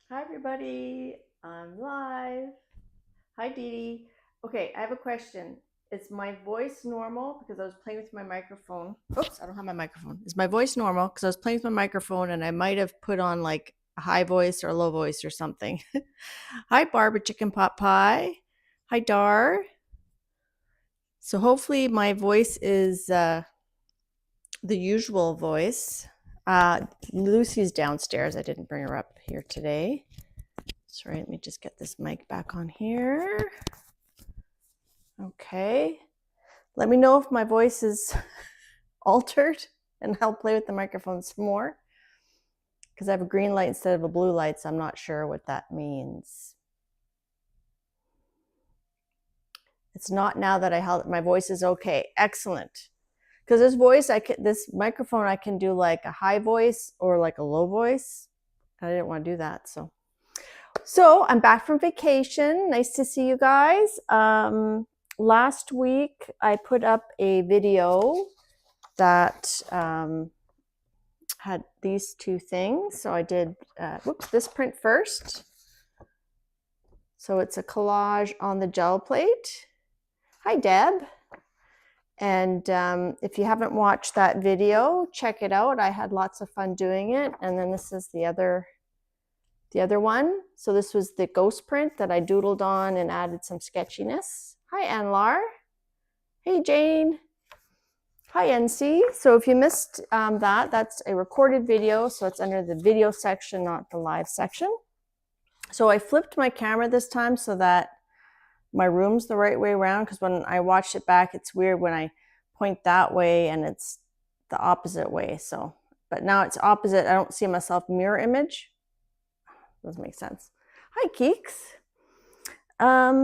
Hi everybody, I'm live. Hi Dee Dee. Okay, I have a question. Is my voice normal? Because I was playing with my microphone. Oops, I don't have my microphone. Is my voice normal? Because I was playing with my microphone and I might have put on like a high voice or a low voice or something. Hi Barbara Chicken Pot Pie. Hi Dar. So hopefully my voice is the usual voice. Lucy's downstairs. I didn't bring her up here today. Sorry, let me just get this mic back on here. Okay. Let me know if my voice is altered and I'll play with the microphone some more because I have a green light instead of a blue light, so I'm not sure what that means. It's not now that I held it. My voice is okay. Excellent. Because this microphone, I can do like a high voice or like a low voice. I didn't want to do that, so I'm back from vacation. Nice to see you guys. Last week I put up a video that had these two things. So I did, this print first. So it's a collage on the gel plate. Hi, Deb. And if you haven't watched that video, check it out. I had lots of fun doing it. And then this is the other one. So this was the ghost print that I doodled on and added some sketchiness. Hi, Anlar. Hey, Jane. Hi, NC. So if you missed that's a recorded video. So it's under the video section, not the live section. So I flipped my camera this time so that my room's the right way around, because when I watched it back, it's weird when I point that way and it's the opposite way. So, but now it's opposite. I don't see myself mirror image. Doesn't make sense. Hi, Keeks.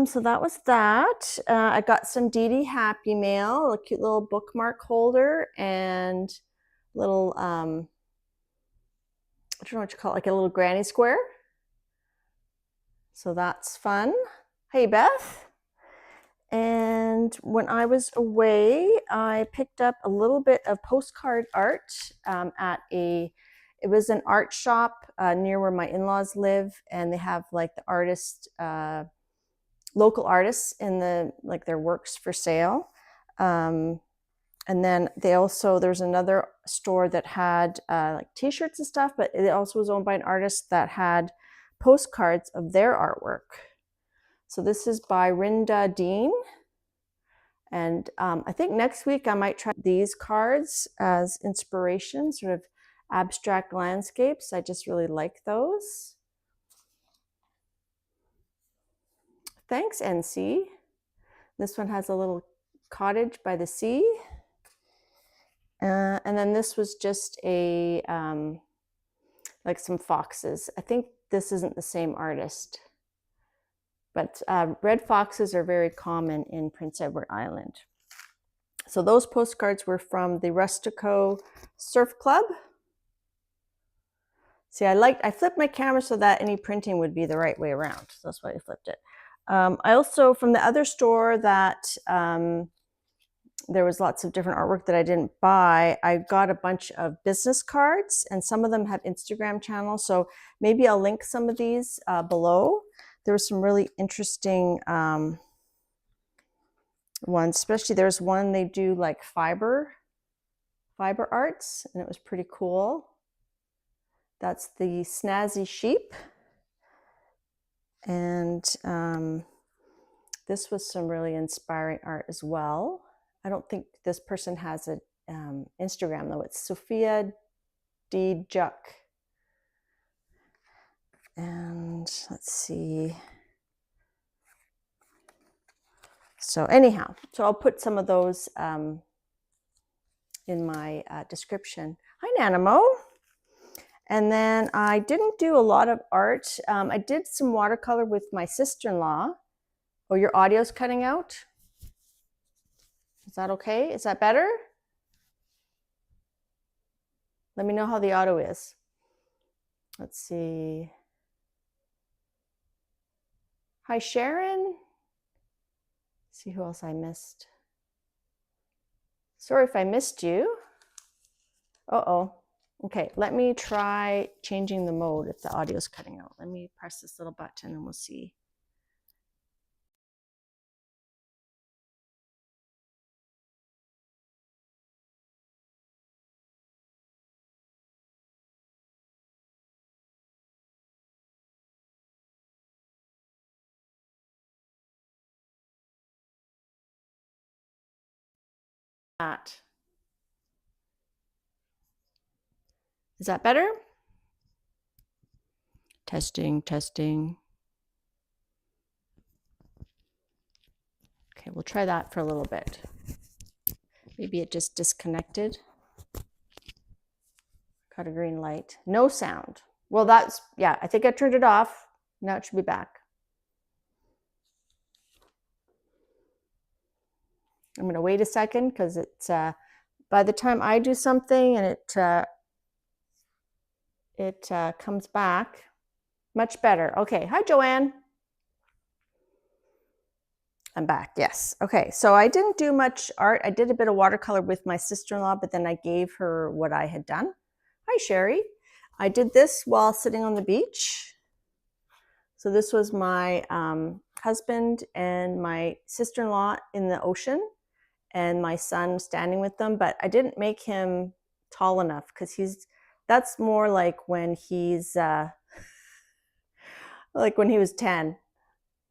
So that was that. I got some Dee Dee Happy Mail, a cute little bookmark holder and little, I don't know what you call it, like a little granny square. So that's fun. Hey, Beth. And when I was away, I picked up a little bit of postcard art it was an art shop near where my in-laws live, and they have like the artist, local artists in their works for sale. And then there's another store that had like t-shirts and stuff, but it also was owned by an artist that had postcards of their artwork. So this is by Rinda Dean. And I think next week I might try these cards as inspiration, sort of abstract landscapes. I just really like those. Thanks, NC. This one has a little cottage by the sea. And then this was just like some foxes. I think this isn't the same artist. But red foxes are very common in Prince Edward Island. So those postcards were from the Rustico Surf Club. See, I flipped my camera so that any printing would be the right way around. So that's why I flipped it. I also, from the other store that there was lots of different artwork that I didn't buy, I got a bunch of business cards, and some of them have Instagram channels. So maybe I'll link some of these below. There were some really interesting ones, especially there's one they do like fiber arts, and it was pretty cool. That's the Snazzy Sheep. And this was some really inspiring art as well. I don't think this person has an Instagram though. It's Sophia D. Juck. And let's see. So anyhow, so I'll put some of those in my description. Hi, Nanamo. And then I didn't do a lot of art. I did some watercolor with my sister-in-law. Oh, your audio's cutting out? Is that okay? Is that better? Let me know how the audio is. Let's see. Hi, Sharon. Let's see who else I missed. Sorry if I missed you. Uh-oh. Okay, let me try changing the mode if the audio's cutting out. Let me press this little button and we'll see. Is that better? Testing, testing. Okay, we'll try that for a little bit. Maybe it just disconnected. Got a green light. No sound. Well, that's, yeah, I think I turned it off. Now it should be back. I'm going to wait a second because it's, by the time I do something and it comes back, much better. Okay, hi Joanne. I'm back, yes. Okay, so I didn't do much art. I did a bit of watercolor with my sister-in-law, but then I gave her what I had done. Hi Sherry. I did this while sitting on the beach. So this was my husband and my sister-in-law in the ocean and my son standing with them, but I didn't make him tall enough because that's more like when he's like when he was 10.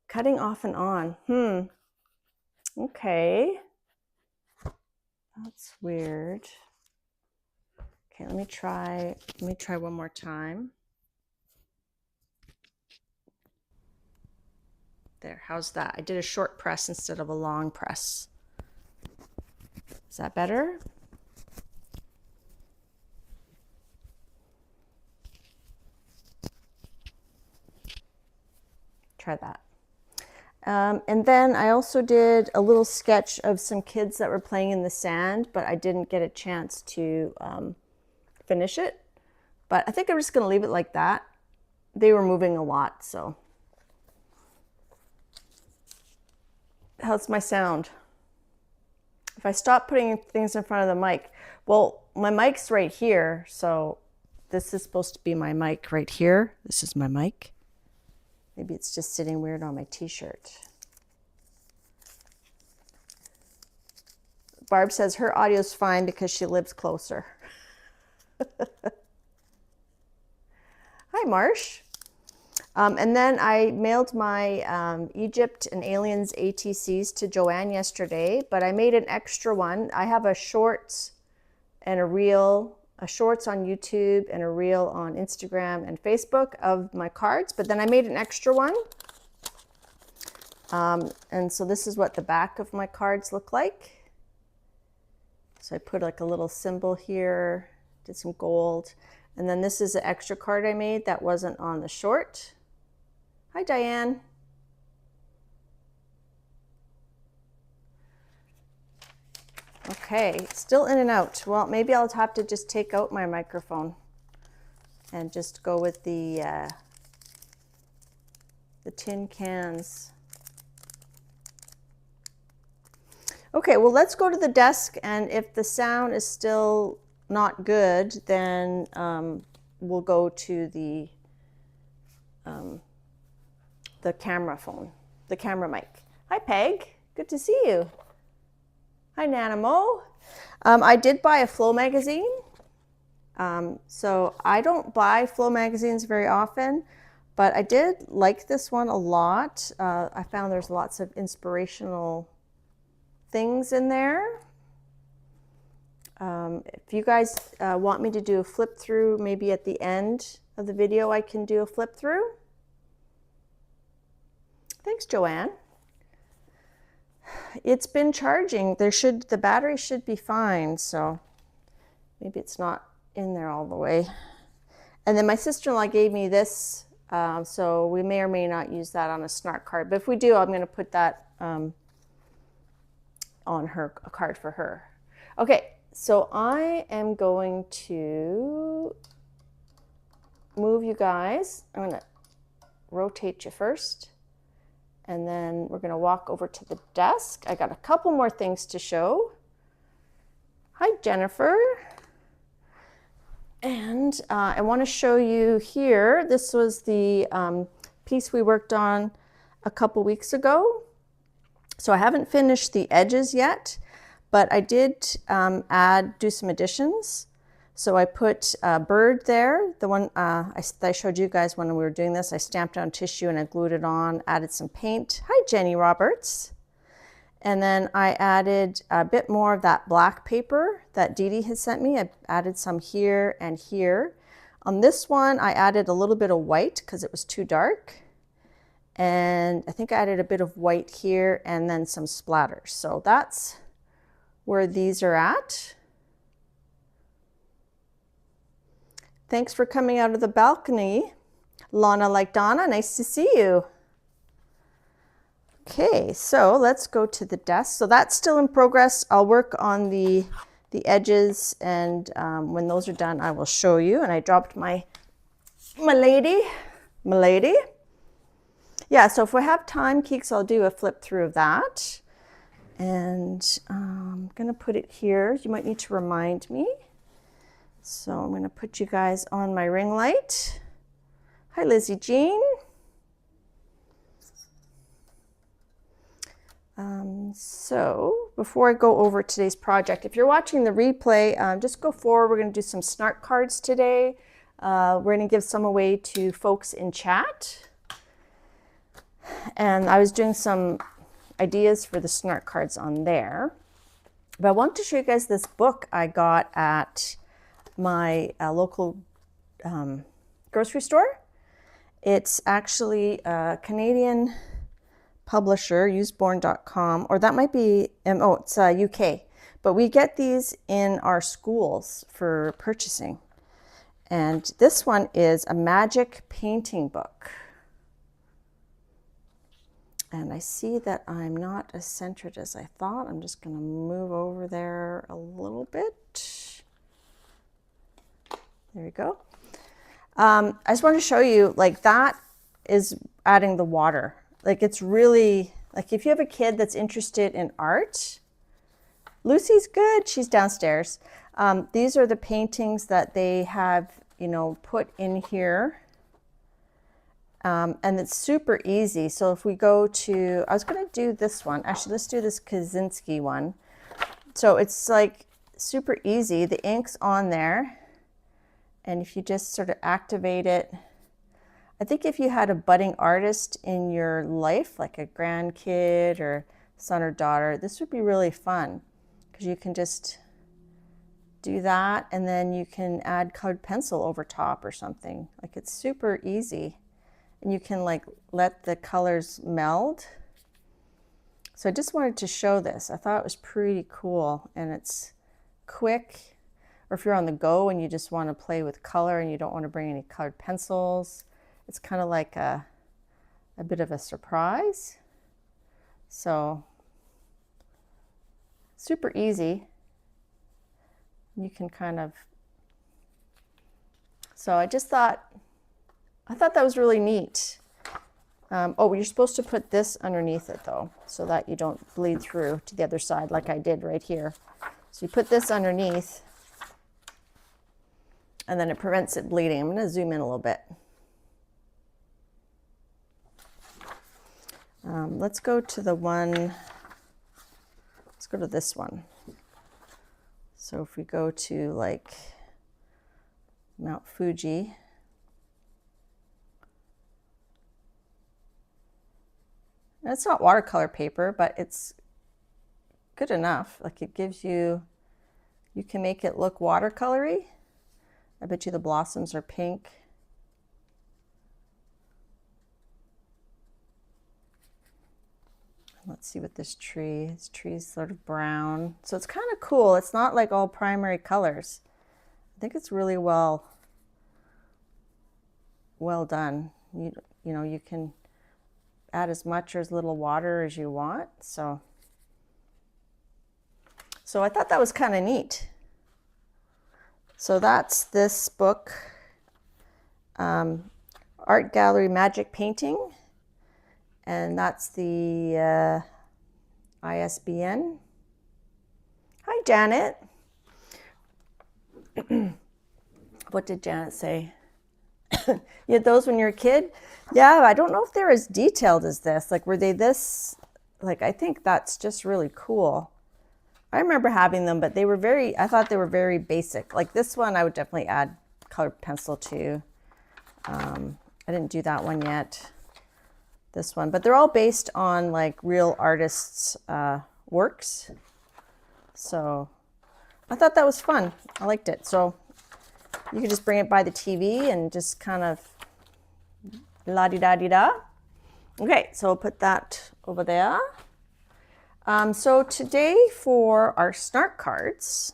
Cutting off and on. Okay. That's weird. Okay, let me try one more time. There, how's that? I did a short press instead of a long press. Is that better? Try that. And then I also did a little sketch of some kids that were playing in the sand, but I didn't get a chance to finish it. But I think I'm just going to leave it like that. They were moving a lot, so. How's my sound? If I stop putting things in front of the mic, well, my mic's right here, so this is supposed to be my mic right here. This is my mic. Maybe it's just sitting weird on my t-shirt. Barb says her audio's fine because she lives closer. Hi, Marsh. And then I mailed my Egypt and Aliens ATCs to Joanne yesterday, but I made an extra one. I have a shorts and a reel, a shorts on YouTube and a reel on Instagram and Facebook of my cards, but then I made an extra one. And so this is what the back of my cards look like. So I put like a little symbol here, did some gold. And then this is an extra card I made that wasn't on the short. Hi, Diane. Okay, still in and out. Well, maybe I'll have to just take out my microphone and just go with the tin cans. Okay, well, let's go to the desk, and if the sound is still not good, then we'll go to the camera phone, the camera mic. Hi, Peg. Good to see you. Hi, Nanamo. I did buy a Flow magazine. So I don't buy Flow magazines very often, but I did like this one a lot. I found there's lots of inspirational things in there. If you guys want me to do a flip through, maybe at the end of the video I can do a flip through. Thanks, Joanne. It's been charging. The battery should be fine, so maybe it's not in there all the way. And then my sister-in-law gave me this, so we may or may not use that on a Snark card. But if we do, I'm going to put that on a card for her. Okay, so I am going to move you guys. I'm going to rotate you first. And then we're going to walk over to the desk. I got a couple more things to show. Hi, Jennifer. And I want to show you here, this was the piece we worked on a couple weeks ago. So I haven't finished the edges yet, but I did do some additions. So I put a bird there, the one I showed you guys when we were doing this. I stamped on tissue and I glued it on, added some paint. Hi, Jenny Roberts. And then I added a bit more of that black paper that Dee Dee had sent me. I added some here and here. On this one, I added a little bit of white because it was too dark. And I think I added a bit of white here and then some splatters. So that's where these are at. Thanks for coming out of the balcony. Lana like Donna, nice to see you. Okay, so let's go to the desk. So that's still in progress. I'll work on the edges, and when those are done, I will show you. And I dropped my lady. Yeah, so if we have time, Keeks, I'll do a flip through of that. And I'm gonna put it here. You might need to remind me. So I'm gonna put you guys on my ring light. Hi, Lizzie Jean. So before I go over today's project, if you're watching the replay, just go forward. We're going to do some Snark cards today. We're going to give some away to folks in chat. And I was doing some ideas for the Snark cards on there. But I want to show you guys this book I got at my local grocery store. It's actually a Canadian publisher, useborn.com, or that might be, it's UK. But we get these in our schools for purchasing. And this one is a magic painting book. And I see that I'm not as centered as I thought. I'm just going to move over there a little bit. There we go. I just want to show you, like, that is adding the water. Like, it's really, like, if you have a kid that's interested in art, Lucy's good, she's downstairs. These are the paintings that they have, you know, put in here. And it's super easy. So if we go to, I was going to do this one. Actually, let's do this Kaczynski one. So it's like super easy. The ink's on there. And if you just sort of activate it, I think if you had a budding artist in your life, like a grandkid or son or daughter, this would be really fun because you can just do that and then you can add colored pencil over top or something. Like, it's super easy. And you can, like, let the colors meld. So I just wanted to show this. I thought it was pretty cool, and it's quick. Or if you're on the go and you just want to play with color and you don't want to bring any colored pencils, it's kind of like a bit of a surprise. So super easy. You can kind of, so I thought that was really neat. Oh, you're supposed to put this underneath it though, so that you don't bleed through to the other side like I did right here. So you put this underneath and then it prevents it bleeding. I'm going to zoom in a little bit. Let's go to the one, let's go to this one. So if we go to, like, Mount Fuji, it's not watercolor paper, but it's good enough. Like, it gives you, you can make it look watercolory. I bet you the blossoms are pink. Let's see what this tree, this tree is sort of brown. So it's kind of cool. It's not like all primary colors. I think it's really well done. You know, you can add as much or as little water as you want. So I thought that was kind of neat. So that's this book, Art Gallery Magic Painting. And that's the ISBN. Hi, Janet. What did Janet say? You had those when you were a kid? Yeah, I don't know if they're as detailed as this. Like, were they this? Like, I think that's just really cool. I remember having them, but they were I thought they were very basic. Like this one, I would definitely add colored pencil to. I didn't do that one yet. This one, but they're all based on like real artists' works. So I thought that was fun. I liked it. So you could just bring it by the TV and just kind of la-di-da-di-da. Okay, so we'll put that over there. So today for our Snark cards,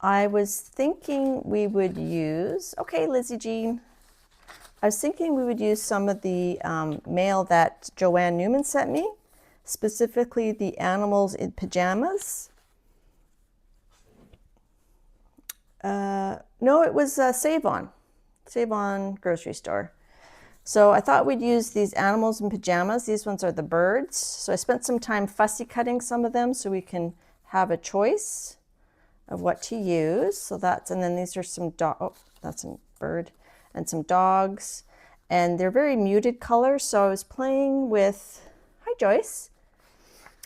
I was thinking we would use, okay, Lizzie Jean, I was thinking we would use some of the mail that Joanne Newman sent me, specifically the animals in pajamas. No, it was Save On grocery store. So I thought we'd use these animals in pajamas. These ones are the birds. So I spent some time fussy cutting some of them so we can have a choice of what to use. So and then these are some that's a bird, and some dogs. And they're very muted colors. So I was playing with, hi Joyce.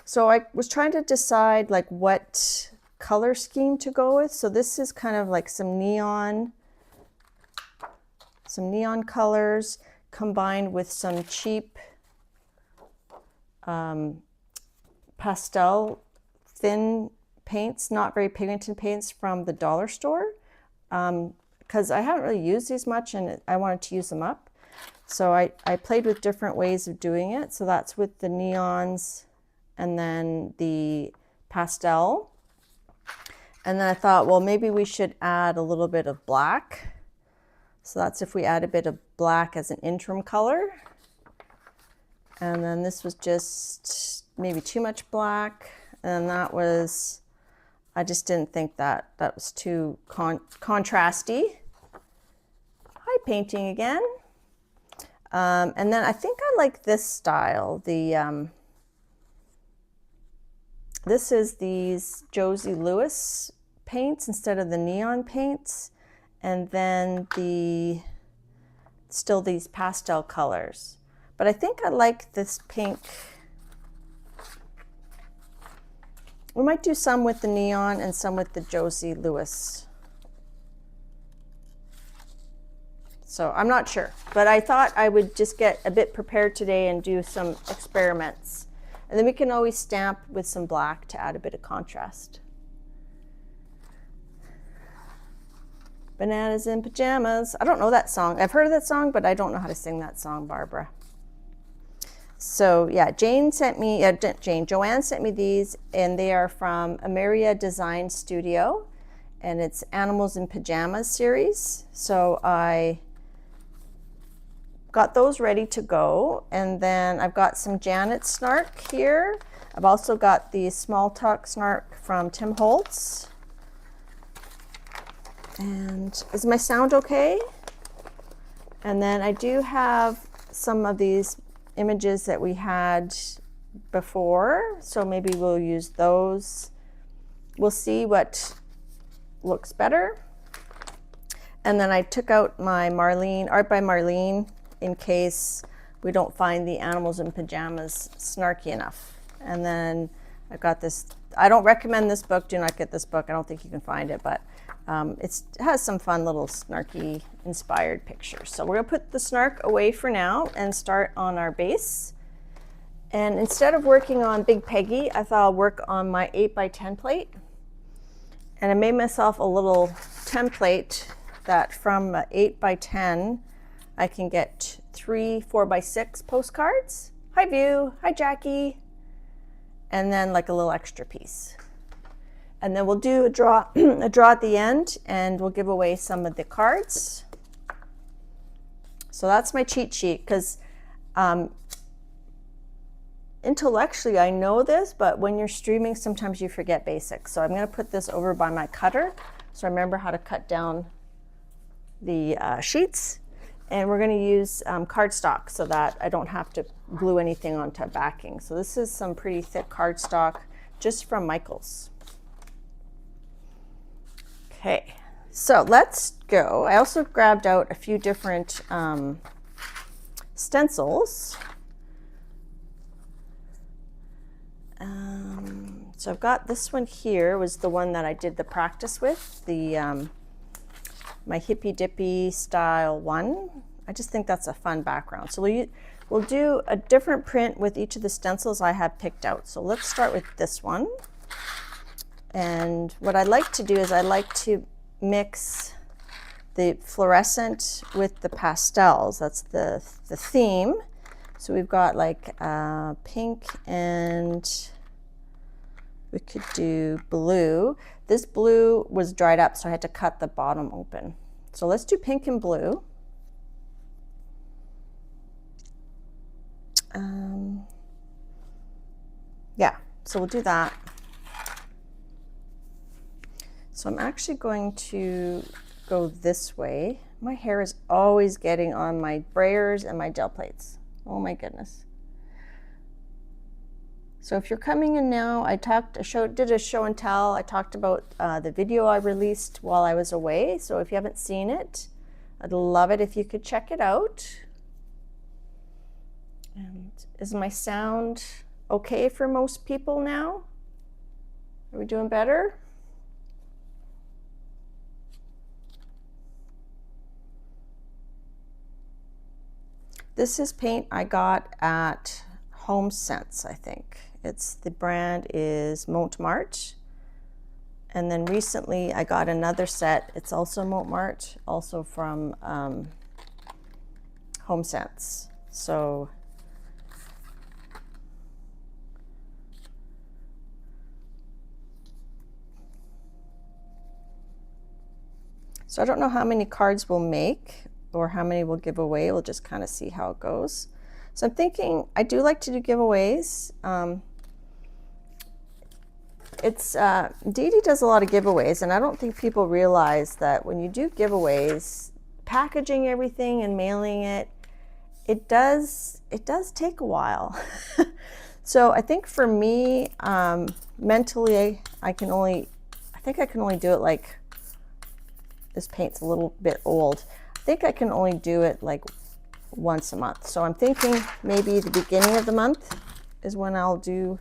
So I was trying to decide like what color scheme to go with. So this is kind of like some neon colors, combined with some cheap pastel thin paints, not very pigmented paints from the dollar store, because I haven't really used these much and I wanted to use them up. So I played with different ways of doing it. So that's with the neons and then the pastel. And then I thought, well, maybe we should add a little bit of black. So that's if we add a bit of black as an interim color. And then this was just maybe too much black. And that was, I just didn't think that was too contrasty. Hi, painting again. And then I think I like this style. This is these Josie Lewis paints instead of the neon paints. And then still these pastel colors. But I think I like this pink. We might do some with the neon and some with the Josie Lewis. So I'm not sure, but I thought I would just get a bit prepared today and do some experiments. And then we can always stamp with some black to add a bit of contrast. Bananas in pajamas. I don't know that song. I've heard of that song, but I don't know how to sing that song, Barbara. So yeah, Joanne sent me these, and they are from Ameria Design Studio, and it's Animals in Pajamas series. So I got those ready to go, and then I've got some Janet Snark here. I've also got the Small Talk Snark from Tim Holtz. And is my sound okay? And then I do have some of these images that we had before, so maybe we'll use those. We'll see what looks better. And then I took out my Art by Marlene in case we don't find the Animals in Pajamas snarky enough. And then I got this. I don't recommend this book. Do not get this book. I don't think you can find it, but it has some fun little snarky inspired pictures. So we're gonna put the snark away for now and start on our base. And instead of working on Big Peggy, I thought I'll work on my 8x10 plate. And I made myself a little template that from 8x10, I can get 3 4x6 postcards. Hi View, hi Jackie. And then like a little extra piece. And then we'll do a draw at the end, and we'll give away some of the cards. So that's my cheat sheet, because intellectually I know this, but when you're streaming, sometimes you forget basics. So I'm going to put this over by my cutter, so I remember how to cut down the sheets. And we're going to use cardstock so that I don't have to glue anything onto backing. So this is some pretty thick cardstock just from Michael's. Okay, So let's go. I also grabbed out a few different stencils. So I've got this one here, was the one that I did the practice with, the my hippy dippy style one. I just think that's a fun background. So we'll do a different print with each of the stencils I have picked out. So let's start with this one. And what I like to do is I like to mix the fluorescent with the pastels. That's the theme. So we've got like pink, and we could do blue. This blue was dried up, so I had to cut the bottom open. So let's do pink and blue. Yeah, so we'll do that. So I'm actually going to go this way. My hair is always getting on my brayers and my gel plates. Oh my goodness. So if you're coming in now, did a show and tell. I talked about the video I released while I was away. So if you haven't seen it, I'd love it if you could check it out. And is my sound okay for most people now? Are we doing better? This is paint I got at Home Sense, I think. The brand is Montmartre. And then recently I got another set. It's also Montmartre, also from Home Sense. So I don't know how many cards we'll make or how many we'll give away. We'll just kind of see how it goes. So I'm thinking, I do like to do giveaways. Dee Dee does a lot of giveaways, and I don't think people realize that when you do giveaways, packaging everything and mailing it, it does take a while. So I think for me, mentally, I think I can only do it like, this paint's a little bit old. I think I can only do it like once a month. So I'm thinking maybe the beginning of the month is when I'll do,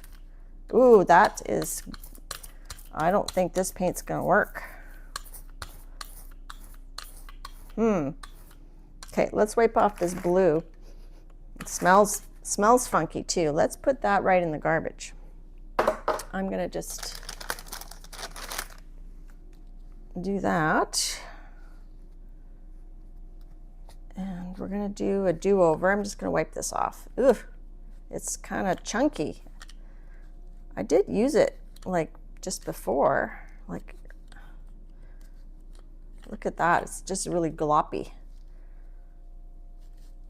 ooh, that is, I don't think this paint's gonna work. Okay, let's wipe off this blue. It smells funky too. Let's put that right in the garbage. I'm gonna just do that. And we're gonna do a do-over. I'm just gonna wipe this off. Ugh, it's kind of chunky. I did use it like just before. Like, look at that, it's just really gloppy.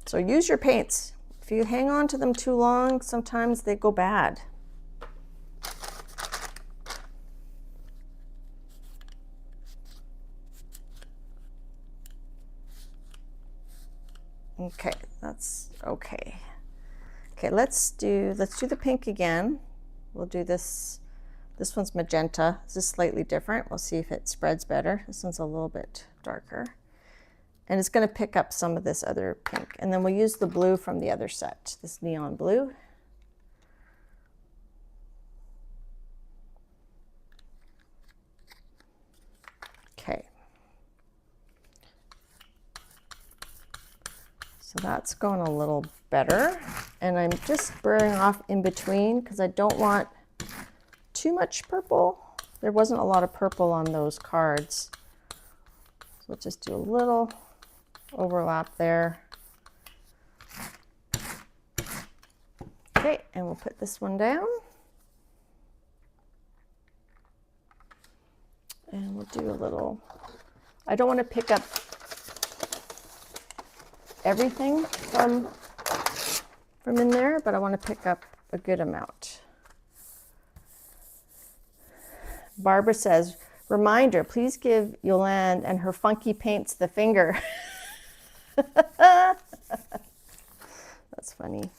So use your paints. If you hang on to them too long, sometimes they go bad. Okay, that's okay. Okay, let's do the pink again. We'll do this. This one's magenta. This is slightly different. We'll see if it spreads better. This one's a little bit darker. And it's going to pick up some of this other pink. And then we'll use the blue from the other set, this neon blue. Okay. So that's going a little better. And I'm just spraying off in between because I don't want too much purple. There wasn't a lot of purple on those cards. So let's just do a little overlap there. Okay, and we'll put this one down. And we'll do a little, I don't want to pick up everything from in there, but I want to pick up a good amount. Barbara says, reminder, please give Yolande and her funky paints the finger. That's funny.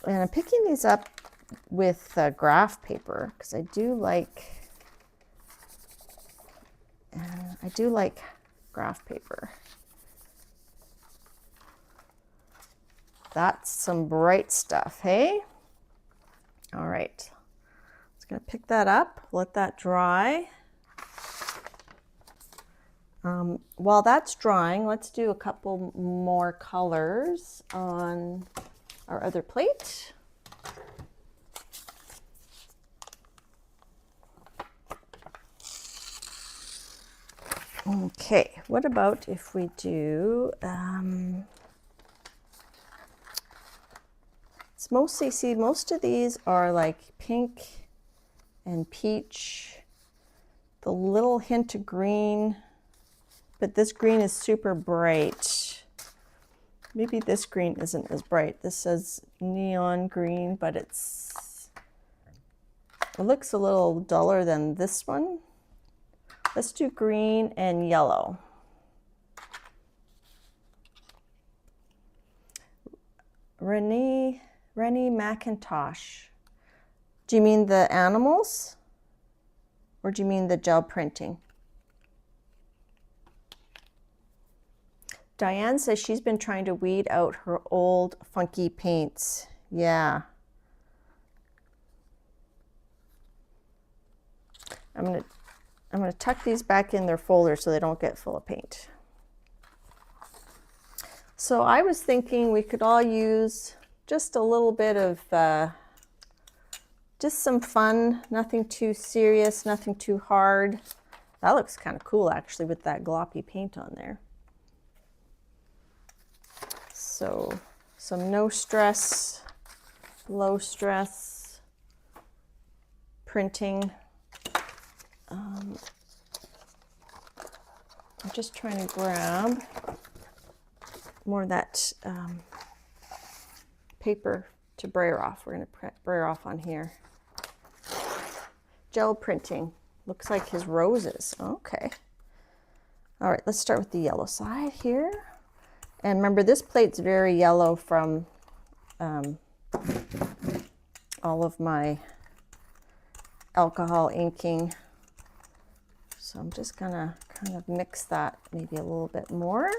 And I'm picking these up with graph paper because I do like And I do like graph paper. That's some bright stuff, hey? All right, just gonna pick that up, let that dry. While that's drying, let's do a couple more colors on our other plate. Okay, what about if we do, it's mostly, see, most of these are like pink and peach, the little hint of green, but this green is super bright. Maybe this green isn't as bright. This says neon green, but it looks a little duller than this one. Let's do green and yellow. Rennie McIntosh. Do you mean the animals? Or do you mean the gel printing? Diane says she's been trying to weed out her old funky paints. Yeah. I'm gonna tuck these back in their folder so they don't get full of paint. So I was thinking we could all use just a little bit of just some fun, nothing too serious, nothing too hard. That looks kind of cool actually with that gloppy paint on there. So some no stress, low stress printing. I'm just trying to grab more of that paper to brayer off. We're going to brayer off on here. Gel printing. Looks like his roses. Okay. All right, let's start with the yellow side here. And remember, this plate's very yellow from all of my alcohol inking. So I'm just gonna kind of mix that maybe a little bit more.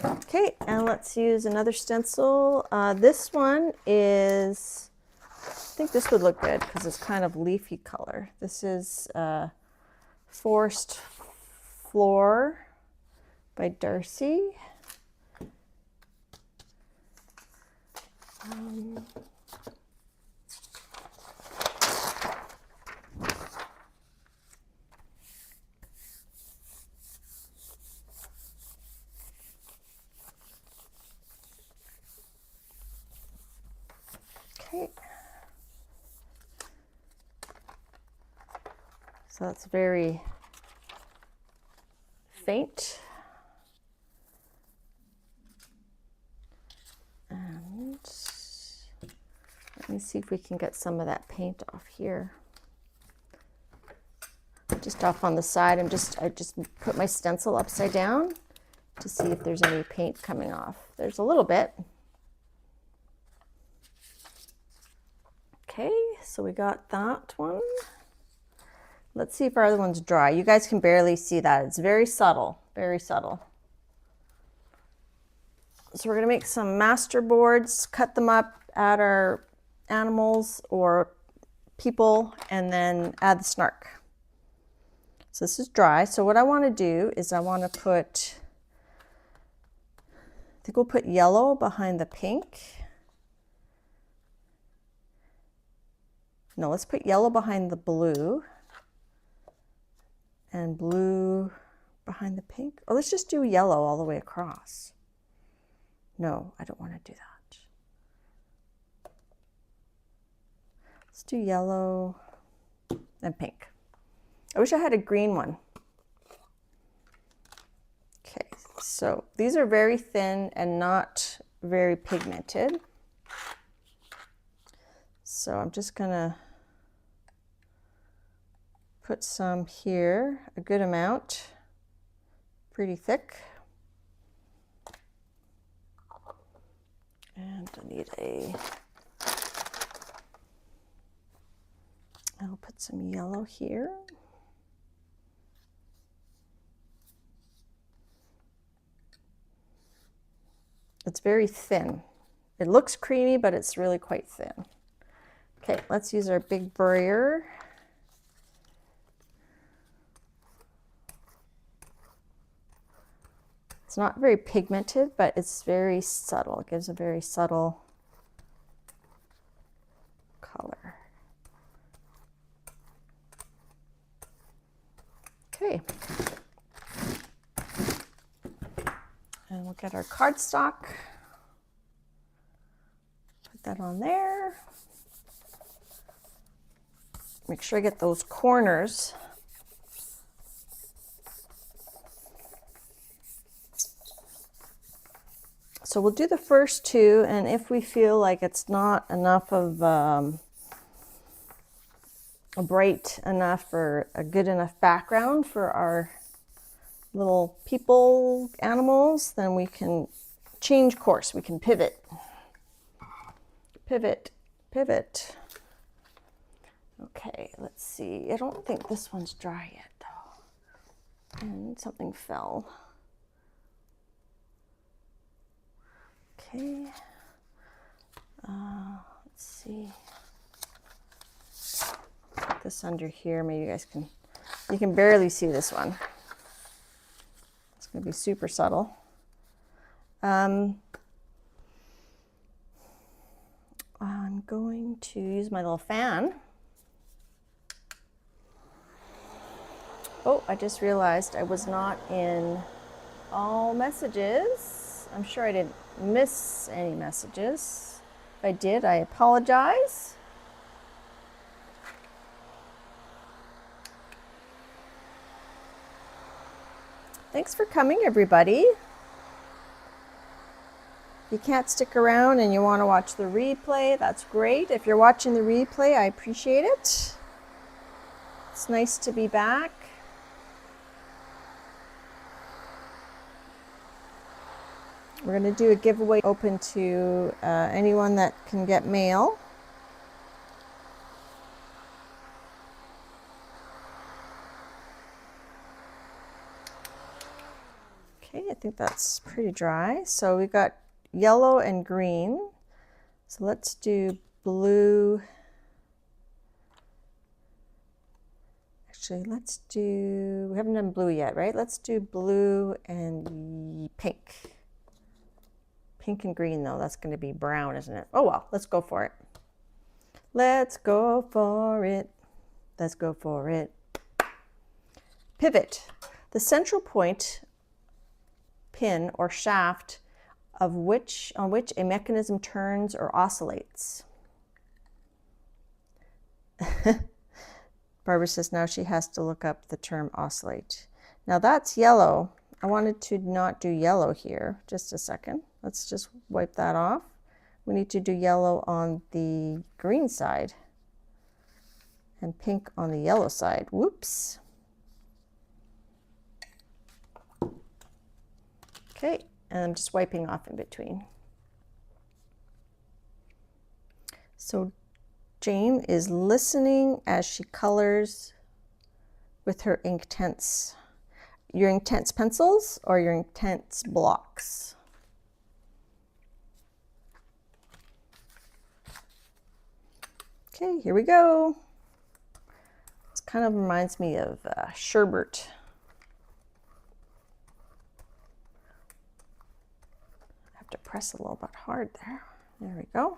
Okay, and let's use another stencil. This one is, I think this would look good because it's kind of leafy color. This is Forest Floor by Darcy. Okay. So that's very faint. And let me see if we can get some of that paint off here. Just off on the side, I just put my stencil upside down to see if there's any paint coming off. There's a little bit. Okay, so we got that one. Let's see if our other one's dry. You guys can barely see that. It's very subtle, very subtle. So we're gonna make some master boards, cut them up, add our animals or people, and then add the snark. So this is dry. So what I wanna do is I wanna put, I think we'll put yellow behind the pink. No, let's put yellow behind the blue and blue behind the pink. Or let's just do yellow all the way across. No, I don't want to do that. Let's do yellow and pink. I wish I had a green one. Okay, so these are very thin and not very pigmented. So I'm just gonna put some here, a good amount, pretty thick. And I need I'll put some yellow here. It's very thin. It looks creamy, but it's really quite thin. Okay, let's use our big brayer. It's not very pigmented, but it's very subtle. It gives a very subtle color. Okay. And we'll get our cardstock. Put that on there. Make sure I get those corners. So we'll do the first two, and if we feel like it's not enough of bright enough or a good enough background for our little people animals, then we can change course. We can pivot. Pivot, pivot. Okay, let's see. I don't think this one's dry yet though. And something fell. Okay. Let's see. Put this under here. Maybe you guys can, you can barely see this one. It's going to be super subtle. I'm going to use my little fan. Oh, I just realized I was not in all messages. I'm sure I didn't miss any messages. If I did, I apologize. Thanks for coming, everybody. If you can't stick around and you want to watch the replay, that's great. If you're watching the replay, I appreciate it. It's nice to be back. We're going to do a giveaway open to anyone that can get mail. Okay, I think that's pretty dry. So we got yellow and green. So let's do blue. Actually, let's do, we haven't done blue yet, right? Let's do blue and pink. Pink and green though, that's going to be brown, isn't it? Oh well, let's go for it. Let's go for it. Let's go for it. Pivot. The central point, pin or shaft of which on which a mechanism turns or oscillates. Barbara says now she has to look up the term oscillate. Now that's yellow. I wanted to not do yellow here. Just a second. Let's just wipe that off. We need to do yellow on the green side and pink on the yellow side. Whoops. Okay, and I'm just wiping off in between. So Jane is listening as she colors with her Inktense. Your Inktense pencils or your Inktense blocks? Okay, here we go. This kind of reminds me of sherbet. I have to press a little bit hard there. There we go.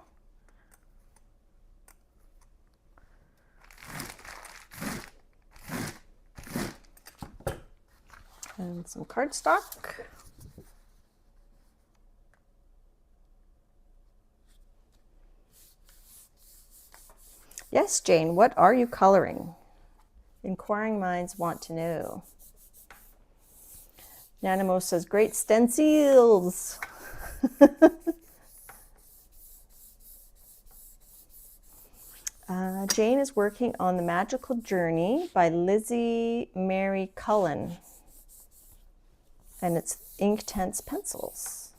And some cardstock. Yes, Jane, what are you coloring? Inquiring minds want to know. Nanimo says, great stencils. Jane is working on The Magical Journey by Lizzie Mary Cullen. And it's Inktense pencils.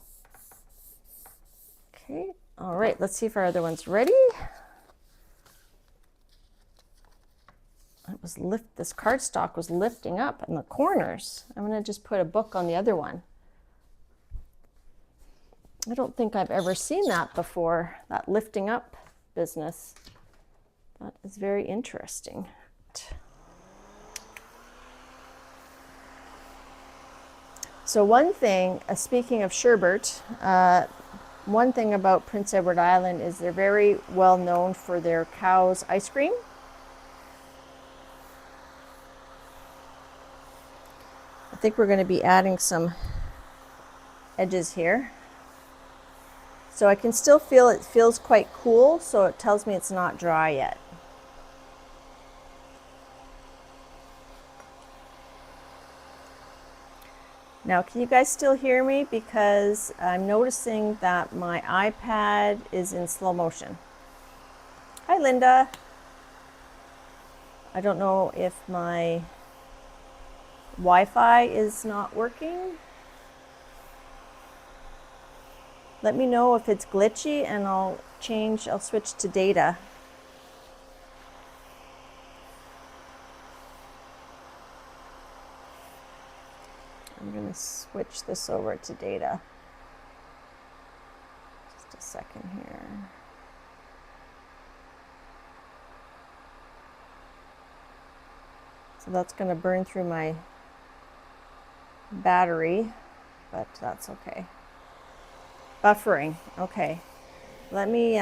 Okay, all right, let's see if our other one's ready. It was this cardstock was lifting up in the corners. I'm gonna just put a book on the other one. I don't think I've ever seen that before, that lifting up business. That is very interesting. So one thing, speaking of sherbet, one thing about Prince Edward Island is they're very well known for their cow's ice cream. I think we're going to be adding some edges here. So I can still feel it feels quite cool, so it tells me it's not dry yet. Now, can you guys still hear me? Because I'm noticing that my iPad is in slow motion. Hi, Linda. I don't know if my Wi-Fi is not working. Let me know if it's glitchy and I'll switch to data. I'm going to switch this over to data. Just a second here. So that's going to burn through my battery, but that's okay. Buffering, okay. Let me,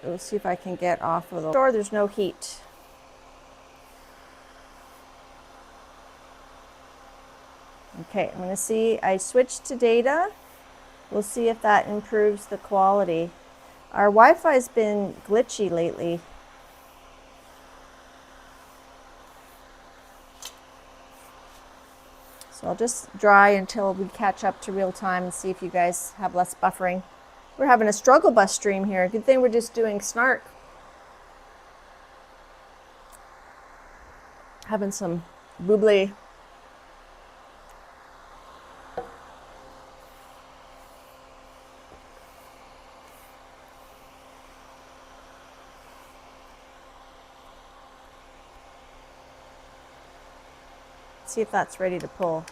we'll see if I can get off of the door. There's no heat. Okay, I'm gonna see, I switched to data. We'll see if that improves the quality. Our Wi-Fi's been glitchy lately. So I'll just dry until we catch up to real time and see if you guys have less buffering. We're having a struggle bus stream here. Good thing we're just doing Snark. Having some bubbly. See if that's ready to pull.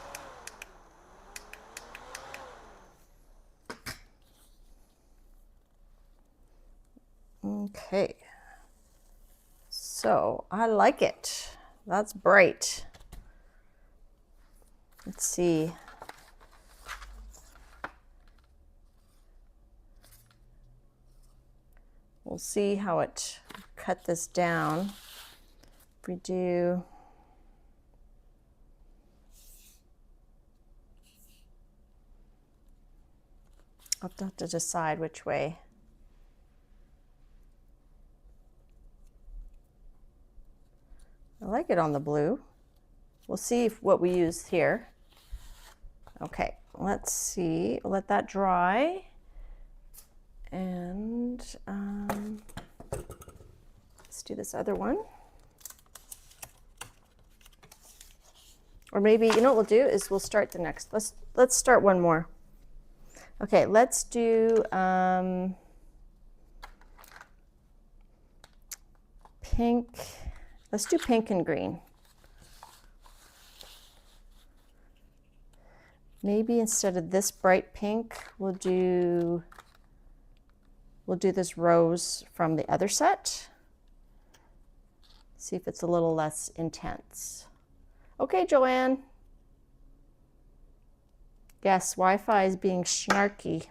Okay, so I like it. That's bright. Let's see. We'll see how it cut this down. If we do I'll have to decide which way. I like it on the blue. We'll see what we use here. Okay, let's see. We'll let that dry. And let's do this other one. Or maybe, you know what we'll do is we'll start the next. Let's start one more. Okay, let's do pink. Let's do pink and green. Maybe instead of this bright pink, we'll do this rose from the other set. See if it's a little less intense. Okay, Joanne. Yes, Wi-Fi is being snarky.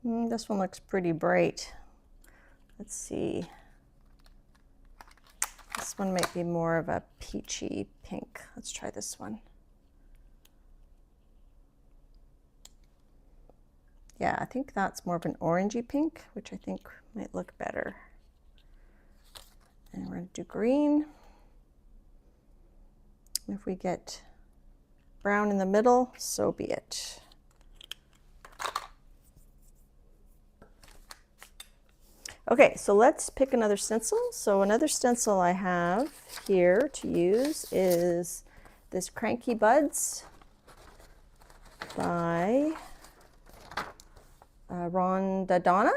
This one looks pretty bright. Let's see. This one might be more of a peachy pink. Let's try this one. Yeah, I think that's more of an orangey pink, which I think might look better. And we're going to do green. If we get brown in the middle, so be it. Okay, so let's pick another stencil. So another stencil I have here to use is this Cranky Buds by Rinda.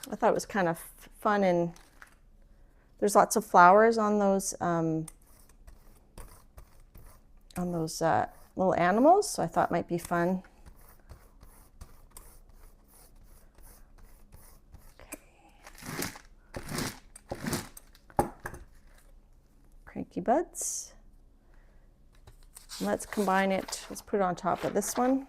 I thought it was kind of fun and There's lots of flowers on those little animals, so I thought it might be fun. Okay. Cranky buds. Let's combine it. Let's put it on top of this one.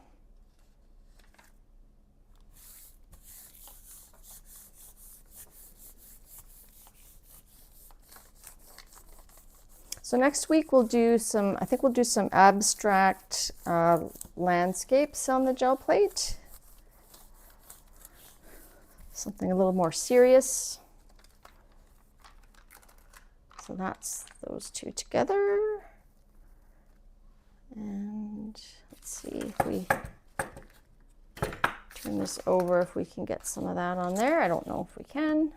So next week we'll do some, I think we'll do some abstract landscapes on the gel plate. Something a little more serious. So that's those two together. And let's see if we turn this over, if we can get some of that on there. I don't know if we can,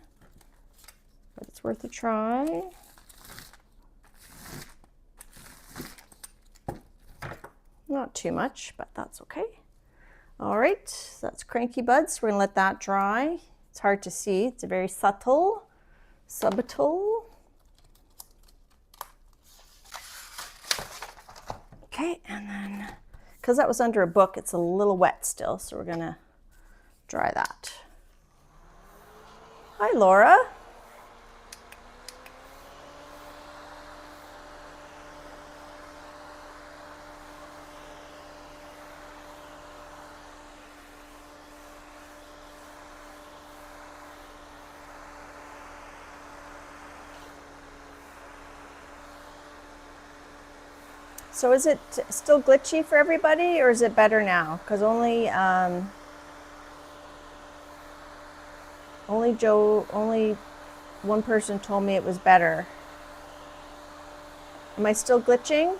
but it's worth a try. Not too much, but that's okay. All right, so that's Cranky Buds. We're gonna let that dry. It's hard to see. It's a very subtle. Okay, and then, because that was under a book, it's a little wet still, so we're gonna dry that. Hi, Laura. So is it still glitchy for everybody, or is it better now? Because only one person told me it was better. Am I still glitching?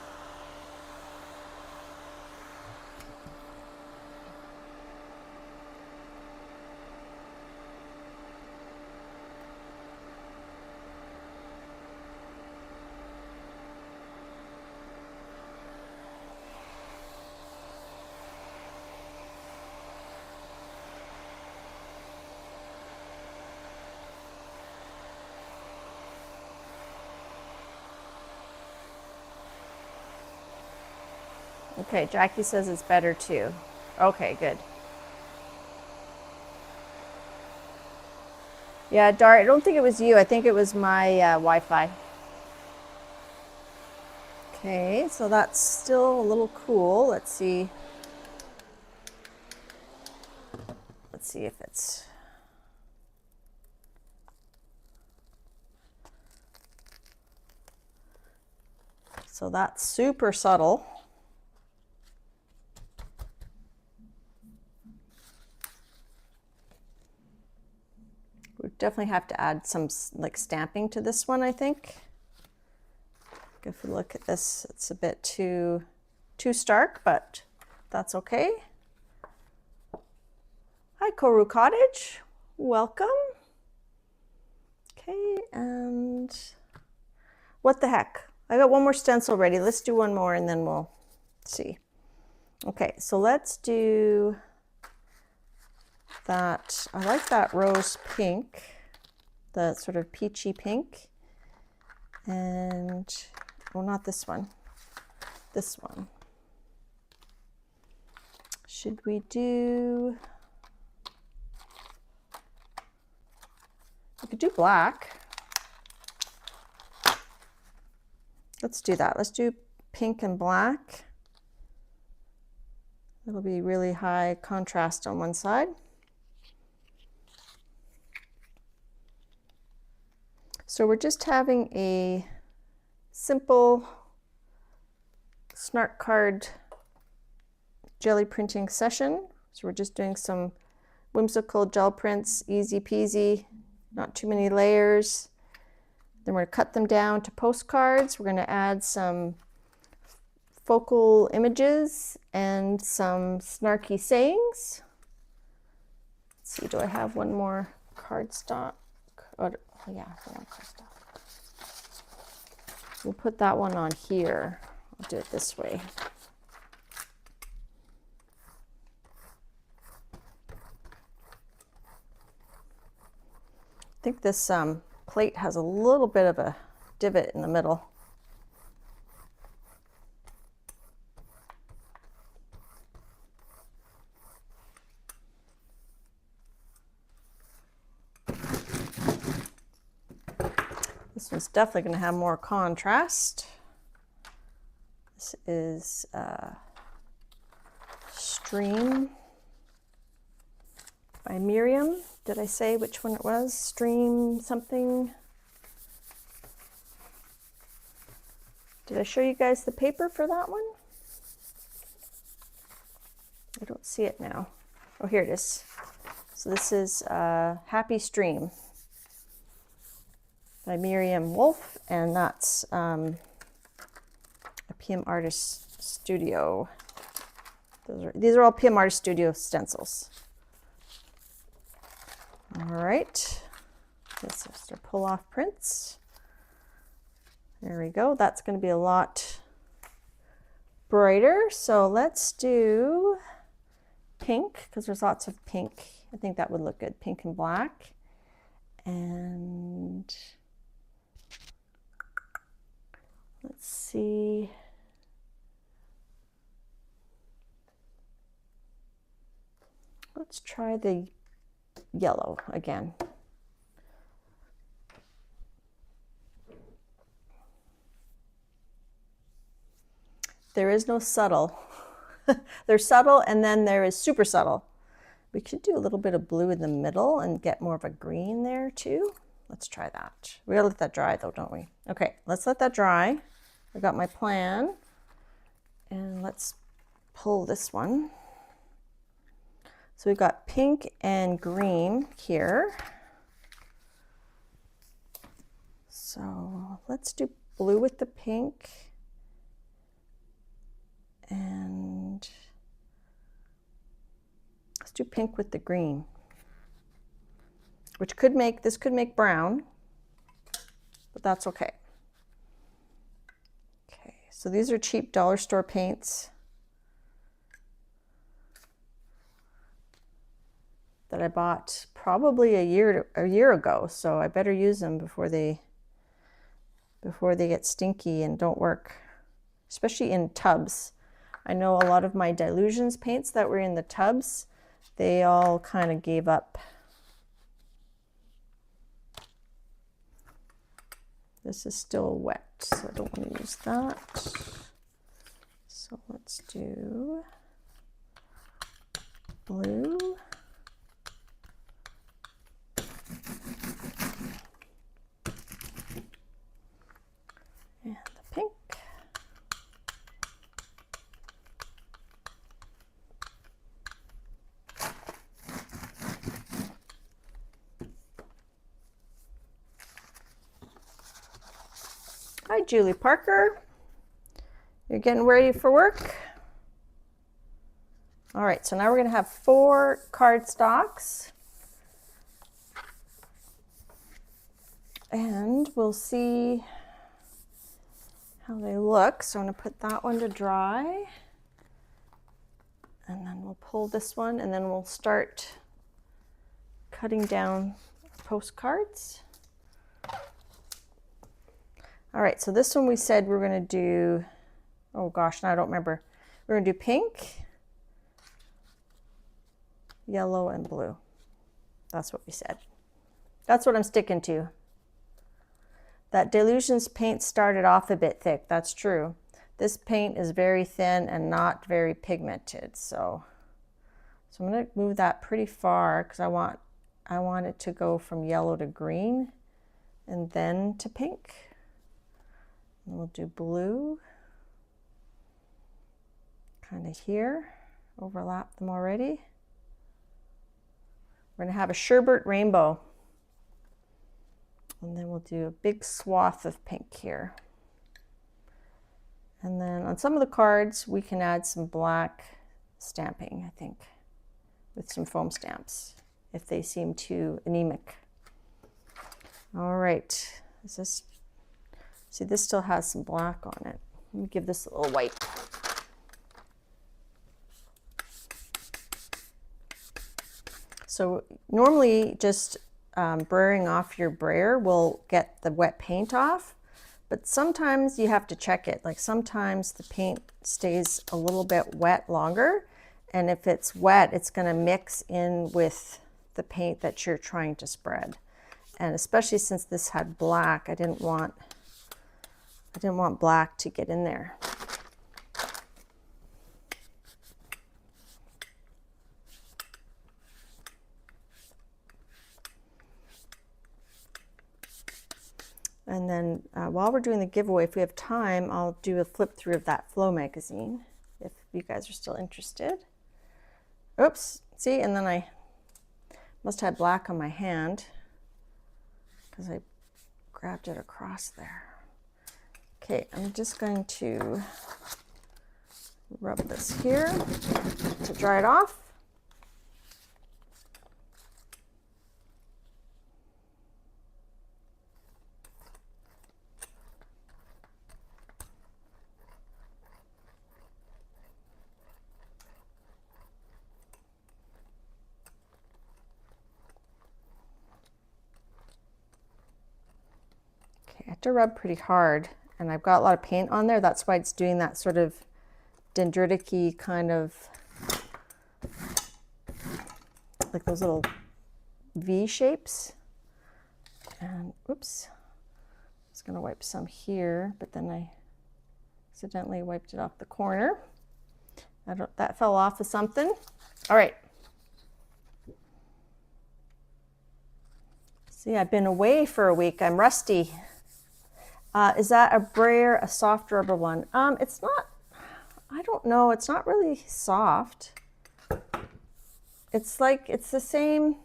Okay, Jackie says it's better too. Okay, good. Yeah, Dart, I don't think it was you. I think it was my Wi-Fi. Okay, so that's still a little cool. Let's see. Let's see if it's... So that's super subtle. We definitely have to add some like stamping to this one, I think. If we look at this, it's a bit too stark, but that's okay. Hi, Koru Cottage. Welcome. Okay, and what the heck? I got one more stencil ready. Let's do one more and then we'll see. Okay, so let's do that. I like that rose pink, the sort of peachy pink. And, well, not this one, this one. Should we do, we could do black. Let's do that. Let's do pink and black. It'll be really high contrast on one side. So we're just having a simple Snark card jelly printing session. So we're just doing some whimsical gel prints, easy peasy, not too many layers. Then we're going to cut them down to postcards. We're going to add some focal images and some snarky sayings. Let's see, do I have one more cardstock? Oh, yeah, one cardstock. We'll put that one on here. I'll do it this way. I think this plate has a little bit of a divot in the middle. This one's definitely going to have more contrast. This is Stream by Miriam. Did I say which one it was? Stream something. Did I show you guys the paper for that one? I don't see it now. Oh, here it is. So this is Happy Stream by Miriam Wolf, and that's a PEi Artists Studio. These are all PEi Artists Studio stencils. All right, this is their pull-off prints. There we go. That's going to be a lot brighter. So let's do pink, because there's lots of pink. I think that would look good, pink and black. And let's see. Let's try the yellow again. There is no subtle. There's subtle, and then there is super subtle. We could do a little bit of blue in the middle and get more of a green there too. Let's try that. We gotta let that dry though, don't we? Okay, let's let that dry. I got my plan, and let's pull this one. So we've got pink and green here. So let's do blue with the pink, and let's do pink with the green, which could make, this could make brown, but that's okay. Okay, so these are cheap dollar store paints that I bought probably a year ago, so I better use them before they get stinky and don't work, especially in tubs. I know a lot of my Dilutions paints that were in the tubs, they all kind of gave up. This is still wet, so I don't want to use that. So let's do blue. And the pink. Hi, Julie Parker. You're getting ready for work? All right, so now we're going to have 4 cardstocks. And we'll see how they look. So I'm going to put that one to dry. And then we'll pull this one, and then we'll start cutting down postcards. All right, so this one we said we're going to do, oh gosh, now I don't remember. We're going to do pink, yellow, and blue. That's what we said. That's what I'm sticking to. That Dilutions paint started off a bit thick, that's true. This paint is very thin and not very pigmented, so I'm going to move that pretty far because I want it to go from yellow to green and then to pink. And we'll do blue kind of here, overlap them already. We're going to have a sherbet rainbow. And then we'll do a big swath of pink here. And then on some of the cards, we can add some black stamping, I think, with some foam stamps, if they seem too anemic. All right, is this, see, this still has some black on it. Let me give this a little wipe. So normally just brayering off your brayer will get the wet paint off, but sometimes you have to check it. Like sometimes the paint stays a little bit wet longer, and if it's wet, it's going to mix in with the paint that you're trying to spread. And especially since this had black, I didn't want black to get in there. And then while we're doing the giveaway, if we have time, I'll do a flip through of that Flow magazine, if you guys are still interested. Oops, see, and then I must have black on my hand because I grabbed it across there. Okay, I'm just going to rub this here to dry it off. I have to rub pretty hard, and I've got a lot of paint on there. That's why it's doing that sort of dendritic-y kind of, like those little V shapes. And oops, I was going to wipe some here, but then I accidentally wiped it off the corner. That fell off of something. All right. See, I've been away for a week. I'm rusty. Is that a brayer, a soft rubber one? It's not, I don't know, it's not really soft. It's like, it's the same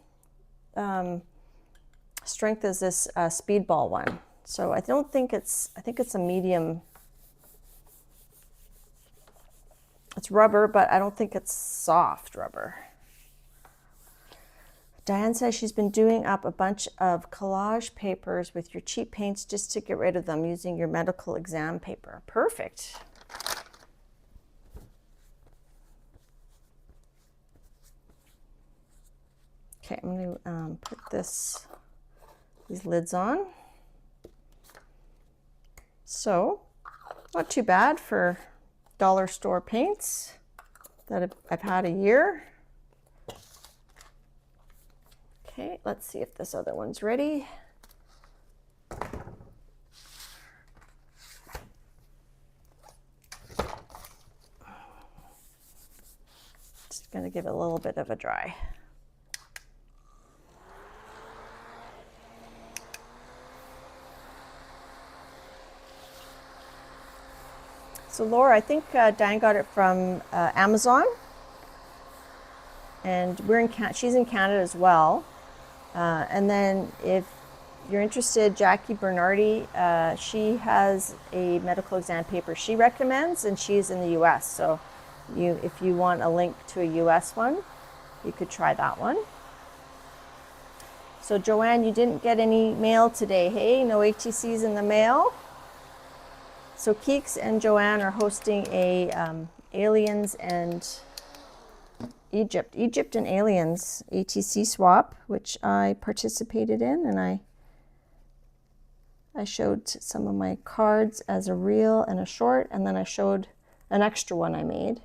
strength as this speedball one. So I don't think it's, I think it's a medium. It's rubber, but I don't think it's soft rubber. Diane says she's been doing up a bunch of collage papers with your cheap paints just to get rid of them using your medical exam paper. Perfect. Okay, I'm going to put these lids on. So, not too bad for dollar store paints that I've had a year. Okay, let's see if this other one's ready. Just going to give it a little bit of a dry. So Laura, I think Diane got it from Amazon, and she's in Canada as well. And then if you're interested, Jackie Bernardi, she has a medical exam paper she recommends, and she's in the US. So if you want a link to a US one, you could try that one. So Joanne, you didn't get any mail today, hey? No ATCs in the mail? So Keeks and Joanne are hosting a Aliens and Egypt and Aliens ATC swap, which I participated in, and I showed some of my cards as a reel and a short, and then I showed an extra one I made.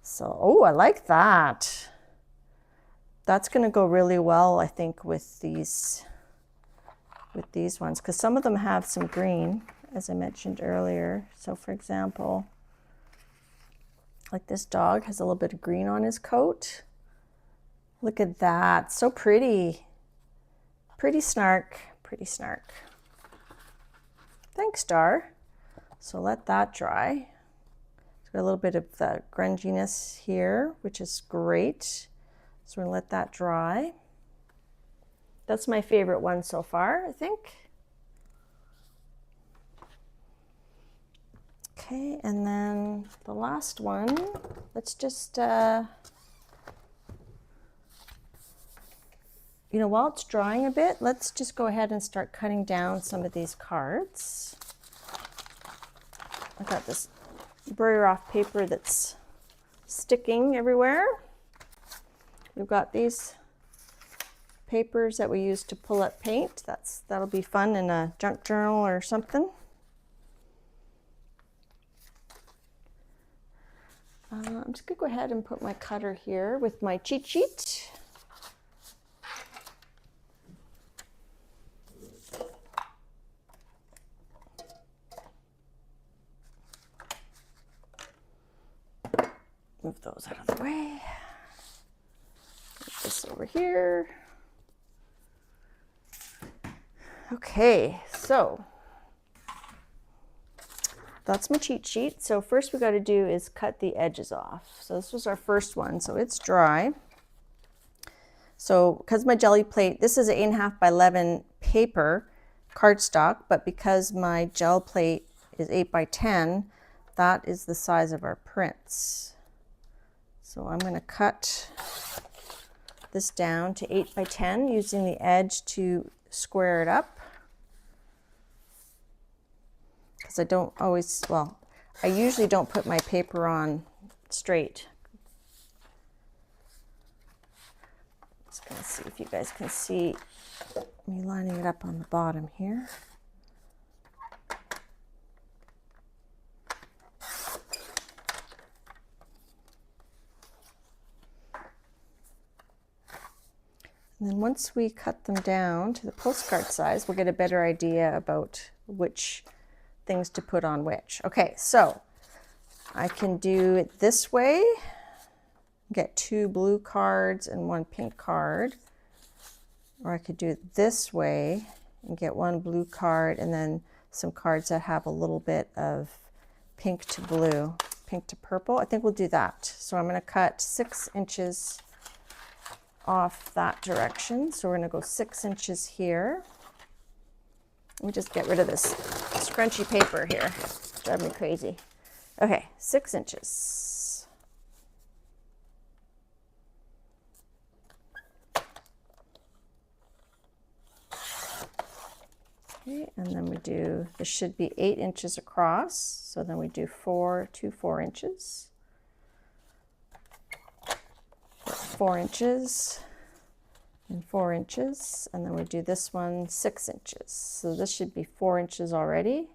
So, oh, I like that. That's going to go really well, I think, with these ones, because some of them have some green, as I mentioned earlier. So, for example, like this dog has a little bit of green on his coat. Look at that, so pretty. Pretty Snark, pretty Snark. Thanks, Dar. So let that dry. It's got a little bit of the grunginess here, which is great. So we're gonna let that dry. That's my favorite one so far, I think. Okay, and then the last one, let's just, while it's drying a bit, let's just go ahead and start cutting down some of these cards. I got this brayer off paper that's sticking everywhere. We've got these papers that we use to pull up paint. That'll be fun in a junk journal or something. I'm just gonna go ahead and put my cutter here with my cheat sheet. Move those out of the way. Put this over here. Okay, so that's my cheat sheet. So first we got to do is cut the edges off. So this was our first one, so it's dry. So because my jelly plate, this is an 8.5 by 11 paper cardstock, but because my gel plate is 8 by 10, that is the size of our prints. So I'm going to cut this down to 8 by 10 using the edge to square it up. Because I don't always, well, I usually don't put my paper on straight. Just going to see if you guys can see me lining it up on the bottom here. And then once we cut them down to the postcard size, we'll get a better idea about which things to put on which. Okay, so I can do it this way, get 2 blue cards and 1 pink card, or I could do it this way and get 1 blue card and then some cards that have a little bit of pink to blue, pink to purple. I think we'll do that. So I'm going to cut 6 inches off that direction. So we're going to go 6 inches here. Let me just get rid of this scrunchy paper here. Drive me crazy. Okay, 6 inches. Okay, and then we do, this should be 8 inches across. So then we do 4 inches. 4 inches and 4 inches, and then we do this one 6 inches. So this should be 4 inches already,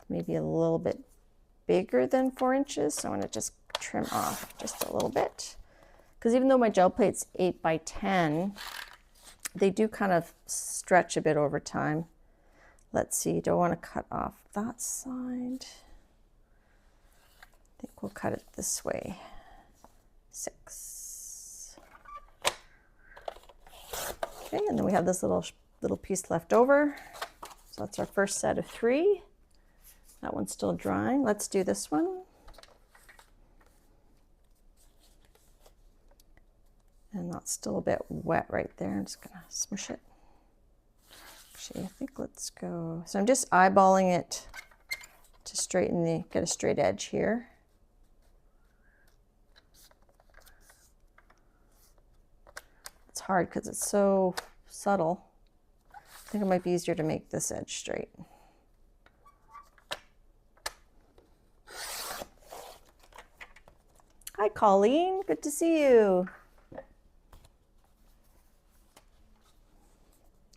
maybe a little bit bigger than 4 inches. So I'm going to just trim off just a little bit, because even though my gel plate's 8 by 10, they do kind of stretch a bit over time. Let's see, do I want to cut off that side? I think we'll cut it this way. 6. Okay, and then we have this little piece left over. So that's our first set of 3. That one's still drying. Let's do this one. And that's still a bit wet right there. I'm just gonna smush it. Actually, I think let's go. So I'm just eyeballing it to straighten get a straight edge here. It's hard because it's so subtle. I think it might be easier to make this edge straight. Hi, Colleen. Good to see you.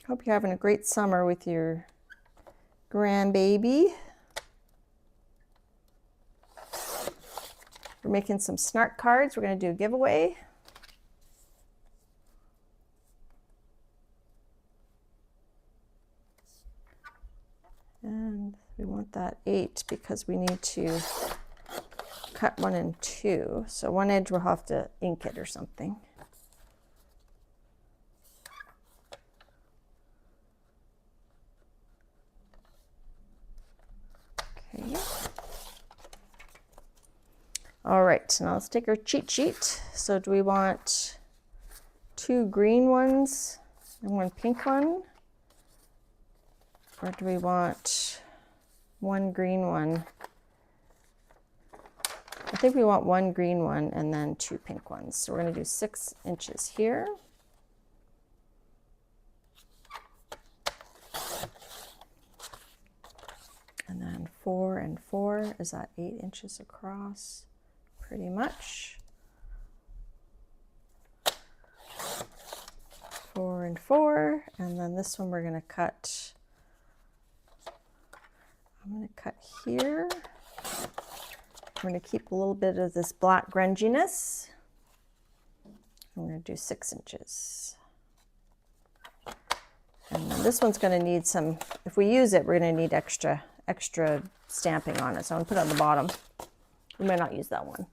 Hope you're having a great summer with your grandbaby. We're making some Snark cards. We're going to do a giveaway. And we want that 8 because we need to cut 1 and 2. So one edge we'll have to ink it or something. Okay. All right, now let's take our cheat sheet. So do we want 2 green ones and 1 pink one? Or do we want 1 green one? I think we want 1 green one and then 2 pink ones. So we're going to do 6 inches here. And then 4 and 4, is that 8 inches across? Pretty much. 4x4, and then this one we're going to cut. I'm going to cut here. I'm going to keep a little bit of this black grunginess. I'm going to do 6 inches. And then this one's going to need some, if we use it, we're going to need extra stamping on it. So I'm going to put it on the bottom. We might not use that one.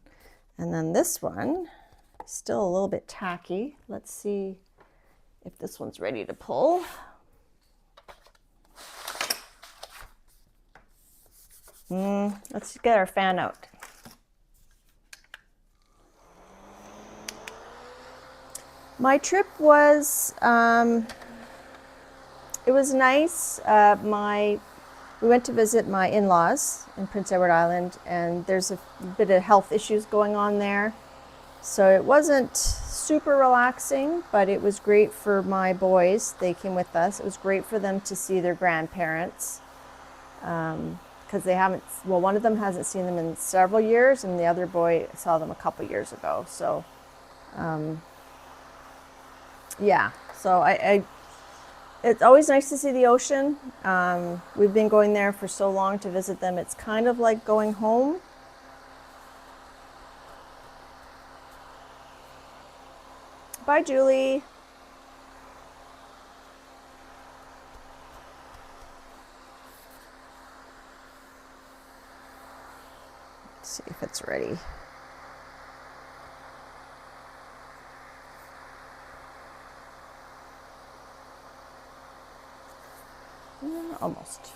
And then this one, still a little bit tacky. Let's see if this one's ready to pull. Let's get our fan out. My trip was, it was nice. We went to visit my in-laws in Prince Edward Island, and there's a bit of health issues going on there. So it wasn't super relaxing, but it was great for my boys. They came with us. It was great for them to see their grandparents. Because they haven't, well, one of them hasn't seen them in several years, and the other boy saw them a couple years ago. So, yeah, so it's always nice to see the ocean. We've been going there for so long to visit them. It's kind of like going home. Bye, Julie. Let's see if it's ready. Almost.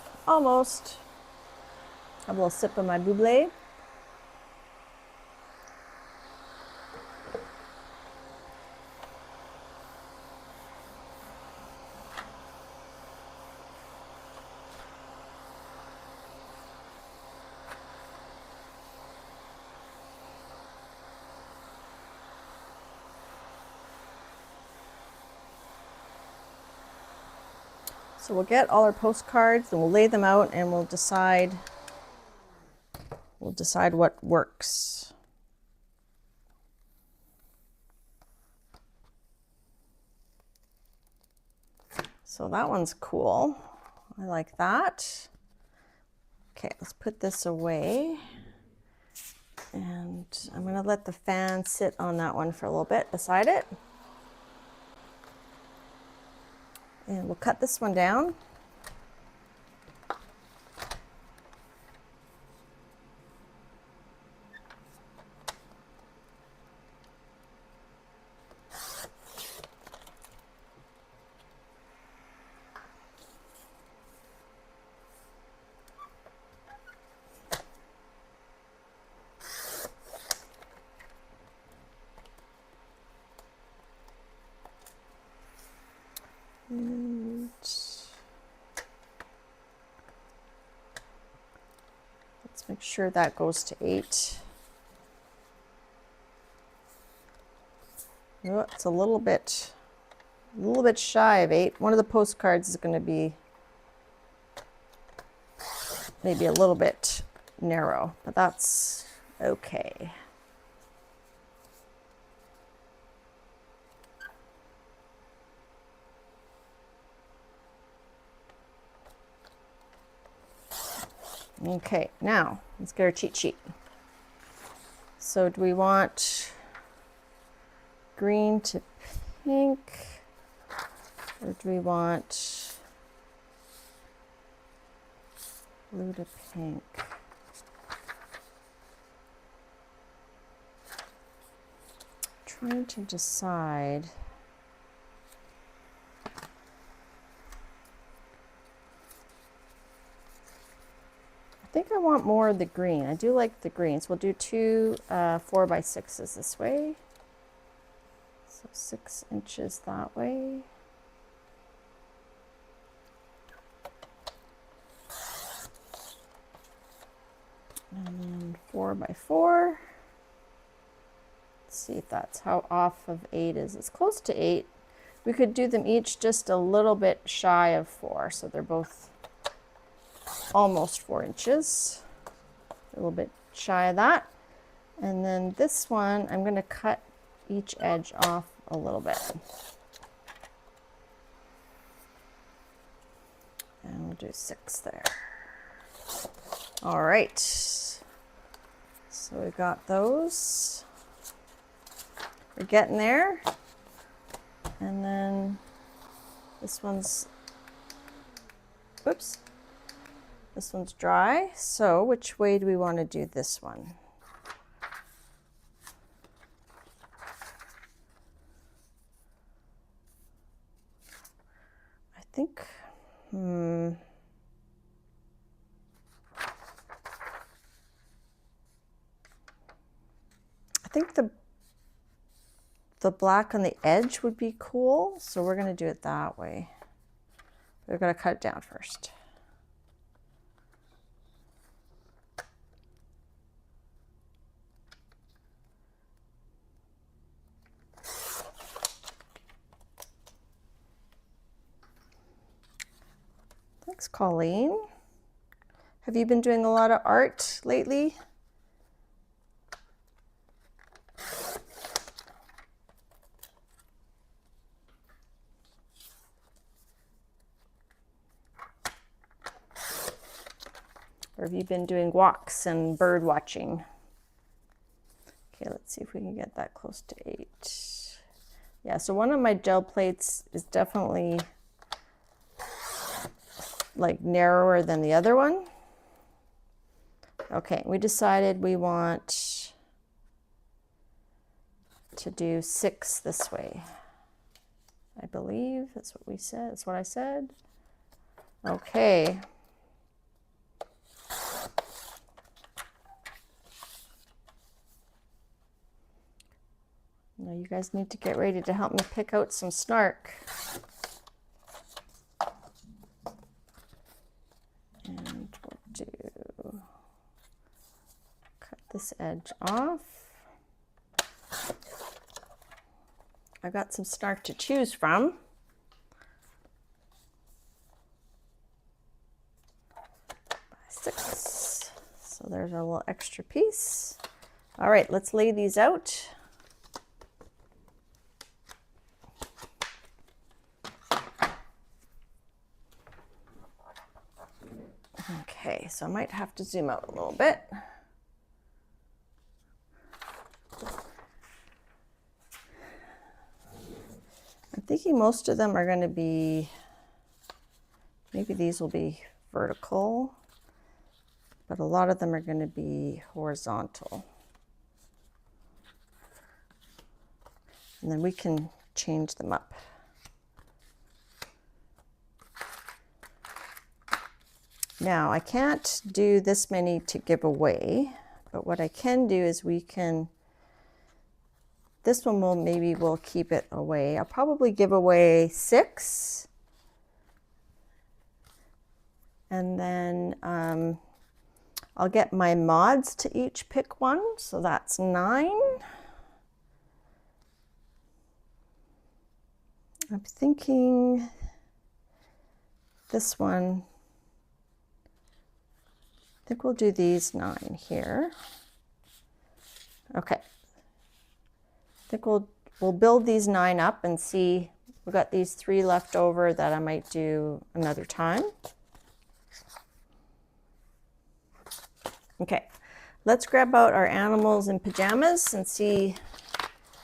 Have a little sip of my buble. So we'll get all our postcards and we'll lay them out, and we'll decide what works. So that one's cool. I like that. Okay, let's put this away. And I'm going to let the fan sit on that one for a little bit beside it. And we'll cut this one down. And let's make sure that goes to 8. Oh, it's a little bit shy of 8. One of the postcards is going to be maybe a little bit narrow, but that's okay. Okay, now let's get our cheat sheet. So do we want green to pink, or do we want blue to pink? Trying to decide. I think I want more of the green. I do like the greens. We'll do 2 4x6s this way. So 6 inches that way. And then 4x4. Let's see if that's how off of 8 is. It's close to 8. We could do them each just a little bit shy of 4. So they're both almost 4 inches, a little bit shy of that. And then this one, I'm going to cut each edge off a little bit. And we'll do 6 there. All right. So we've got those. We're getting there. And then this one's, oops, this one's dry. So which way do we want to do this one? I think, I think the black on the edge would be cool, so we're going to do it that way. We're going to cut it down first. Thanks, Colleen. Have you been doing a lot of art lately? Or have you been doing walks and bird watching? Okay, let's see if we can get that close to 8. Yeah, so one of my gel plates is definitely like narrower than the other one. Okay, we decided we want to do 6 this way. I believe that's what we said. That's what I said. Okay. Now you guys need to get ready to help me pick out some snark. And we'll do, cut this edge off. I got some snark to choose from. 6. So there's our little extra piece. All right, let's lay these out. Okay, so I might have to zoom out a little bit. I'm thinking most of them are going to be, maybe these will be vertical, but a lot of them are going to be horizontal. And then we can change them up. Now, I can't do this many to give away, but what I can do is we can, this one will, maybe we'll keep it away. I'll probably give away 6. And then I'll get my mods to each pick one, so that's 9. I'm thinking this one, I think we'll do these 9 here. Okay. I think we'll build these 9 up and see. We've got these 3 left over that I might do another time. Okay, let's grab out our animals in pajamas and see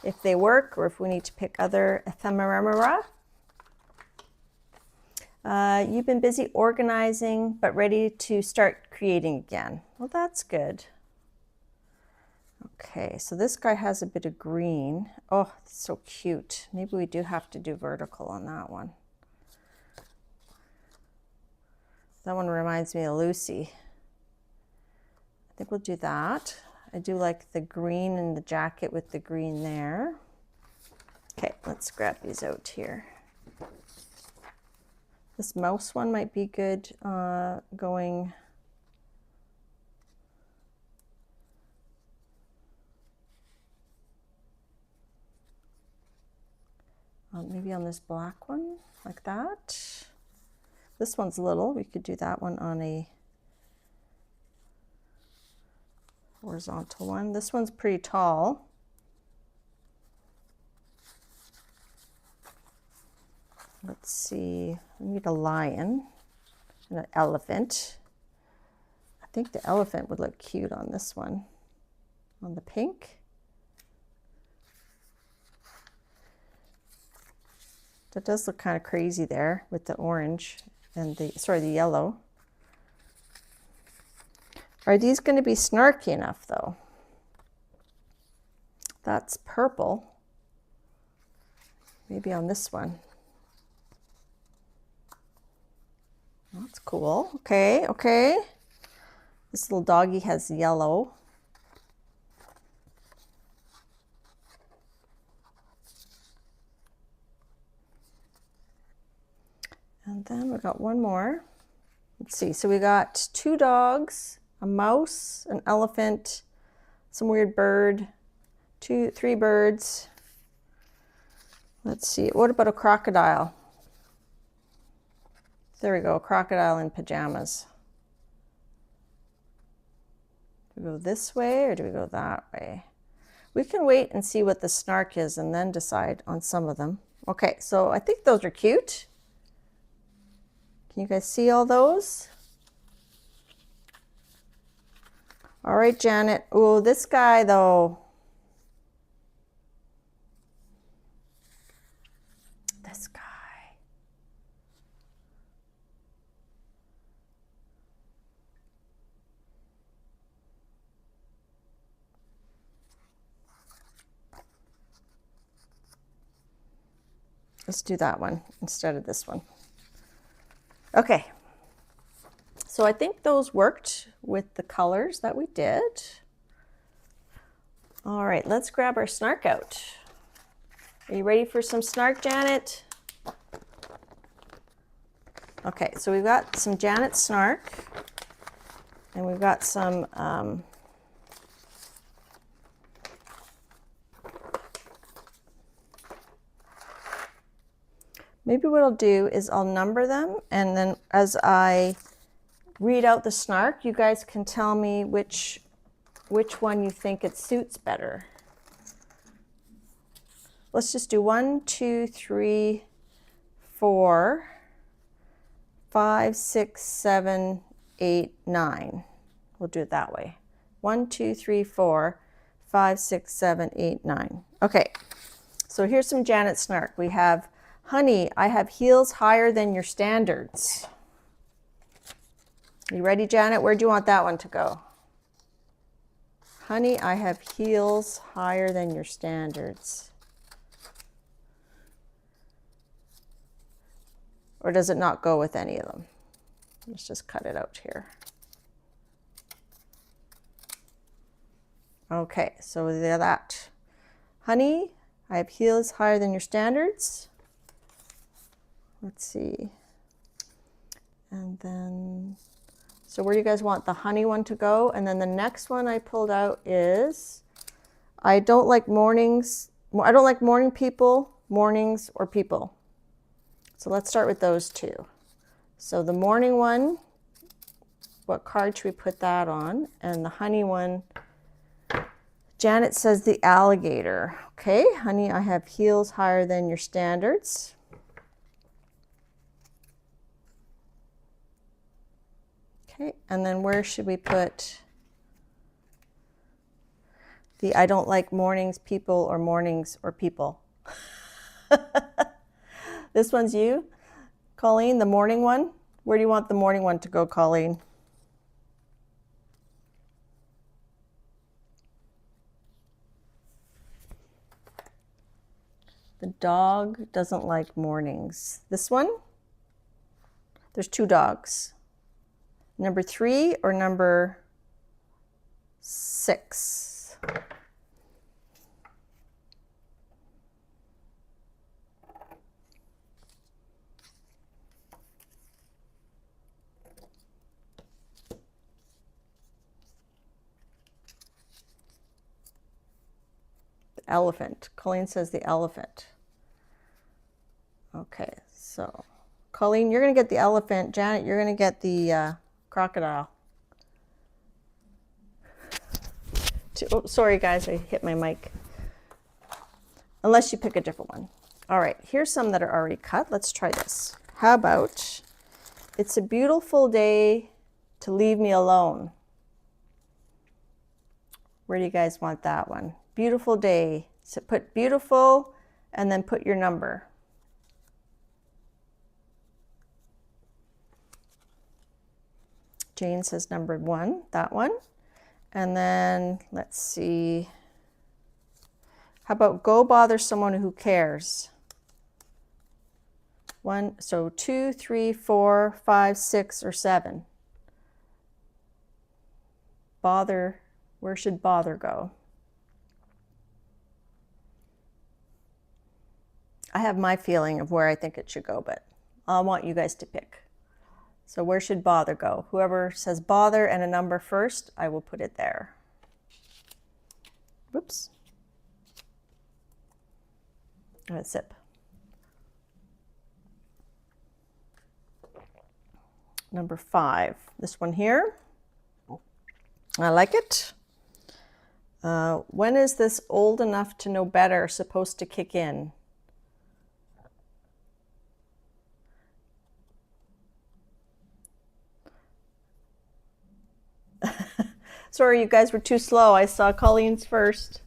if they work or if we need to pick other ephemera. You've been busy organizing, but ready to start creating again. Well, that's good. Okay, so this guy has a bit of green. Oh, it's so cute. Maybe we do have to do vertical on that one. That one reminds me of Lucy. I think we'll do that. I do like the green in the jacket with the green there. Okay, let's grab these out here. This mouse one might be good going. Maybe on this black one, like that. This one's little. We could do that one on a horizontal one. This one's pretty tall. Let's see, I need a lion. and an elephant. I think the elephant would look cute on this one, on the pink. That does look kind of crazy there with the orange and the yellow. Are these going to be snarky enough though? That's purple. Maybe on this one. That's cool. Okay, okay. This little doggy has yellow. And then we got one more. Let's see. So we got 2 dogs, a mouse, an elephant, some weird bird, 3 birds. Let's see. What about a crocodile? There we go. A crocodile in pajamas. Do we go this way or do we go that way? We can wait and see what the snark is and then decide on some of them. Okay, so I think those are cute. Can you guys see all those? All right, Janet. Oh, this guy though. This guy. Let's do that one instead of this one. Okay, so I think those worked with the colors that we did. All right, let's grab our snark out. Are you ready for some snark, Janet? Okay, so we've got some Janet snark, and we've got some maybe what I'll do is I'll number them, and then as I read out the snark, you guys can tell me which one you think it suits better. Let's just do 1, 2, 3, 4, 5, 6, 7, 8, 9. We'll do it that way. 1, 2, 3, 4, 5, 6, 7, 8, 9. Okay, so here's some Janet snark. We have, honey, I have heels higher than your standards. You ready, Janet? Where do you want that one to go? Honey, I have heels higher than your standards. Or does it not go with any of them? Let's just cut it out here. Okay, so there that. Honey, I have heels higher than your standards. Let's see. And then, so where do you guys want the honey one to go? And then the next one I pulled out is, I don't like mornings. I don't like morning people, mornings, or people. So let's start with those two. So the morning one, what card should we put that on? And the honey one, Janet says the alligator. Okay, honey, I have heels higher than your standards. Okay, and then where should we put the I don't like mornings, people, or mornings, or people? This one's you, Colleen, the morning one. Where do you want the morning one to go, Colleen? The dog doesn't like mornings. This one? There's 2 dogs. Number 3 or number 6? The elephant. Colleen says the elephant. Okay, so Colleen, you're going to get the elephant. Janet, you're going to get the crocodile. Oh, sorry guys, I hit my mic. Unless you pick a different one. All right, here's some that are already cut. Let's try this. How about It's a beautiful day to leave me alone. Where do you guys want that one? Beautiful day. So put beautiful and then put your number. Jane says number 1, that one. And then let's see. How about go bother someone who cares? 1, so 2, 3, 4, 5, 6, or 7. Bother, where should bother go? I have my feeling of where I think it should go, but I want you guys to pick. So where should bother go? Whoever says bother and a number first, I will put it there. Whoops. Let's sip. Number 5, this one here. I like it. When is this old enough to know better supposed to kick in? Sorry, you guys were too slow. I saw Colleen's first.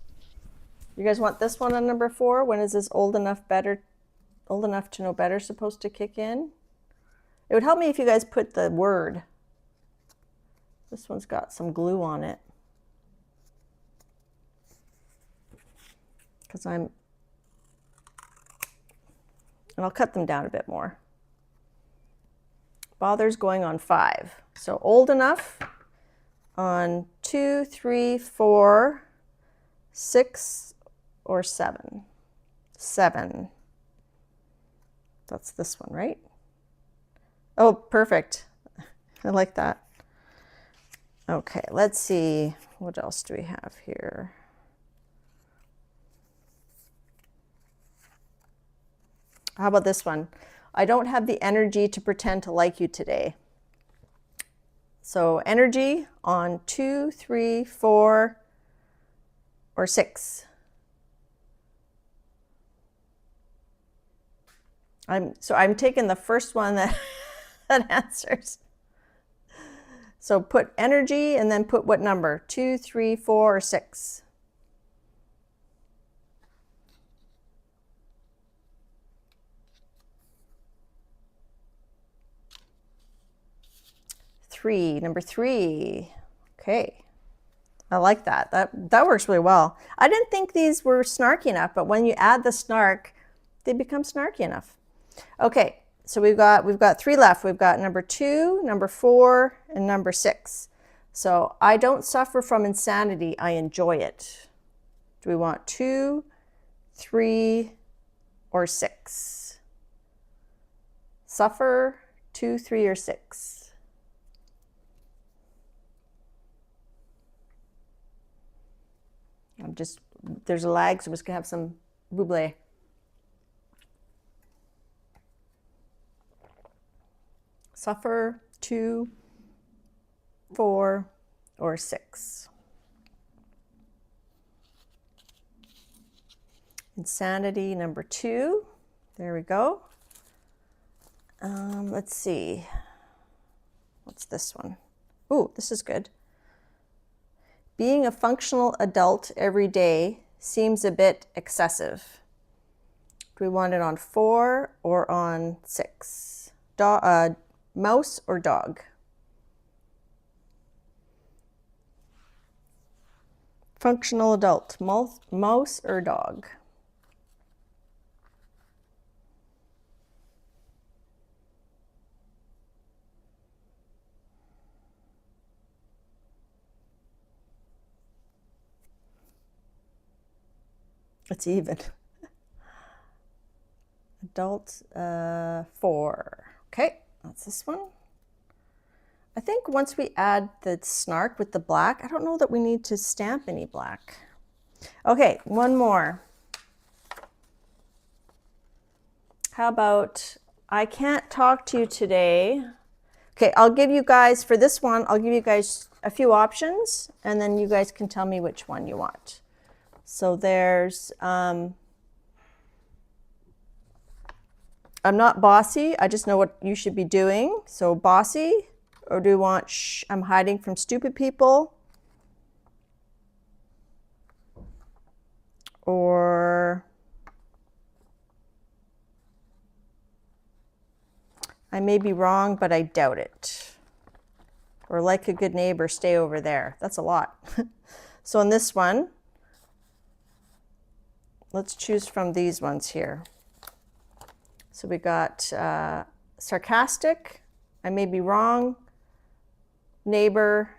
You guys want this one on number 4? When is this old enough to know better supposed to kick in? It would help me if you guys put the word. This one's got some glue on it. And I'll cut them down a bit more. Bother's going on 5. So old enough on 2, 3, 4, 6, or 7. 7. That's this one, right? Oh, perfect. I like that. Okay, let's see. What else do we have here? How about this one? I don't have the energy to pretend to like you today. So energy on 2, 3, 4, or 6. I'm taking the first one that answers. So put energy and then put what number? 2, 3, 4, or 6. Number 3. Okay. I like that. That works really well. I didn't think these were snarky enough, but when you add the snark, they become snarky enough. Okay, so we've got 3 left. We've got number 2, number 4, and number 6. So I don't suffer from insanity, I enjoy it. Do we want 2, 3, or 6? Suffer, 2, 3, or 6? There's a lag, so I'm just gonna have some buble. Suffer, 2, 4, or 6. Insanity, number 2. There we go. Let's see. What's this one? Ooh, this is good. Being a functional adult every day seems a bit excessive. Do we want it on 4 or on 6? Mouse or dog? Functional adult, mouse or dog? It's even. Adult 4. Okay, that's this one. I think once we add the snark with the black, I don't know that we need to stamp any black. Okay, one more. How about I can't talk to you today. Okay, I'll give you guys, for this one, I'll give you guys a few options and then you guys can tell me which one you want. So there's I'm not bossy. I just know what you should be doing. So bossy, or do you want shh, I'm hiding from stupid people? Or I may be wrong, but I doubt it. Or like a good neighbor, stay over there. That's a lot. So in this one, let's choose from these ones here. So we got sarcastic, I may be wrong, neighbor,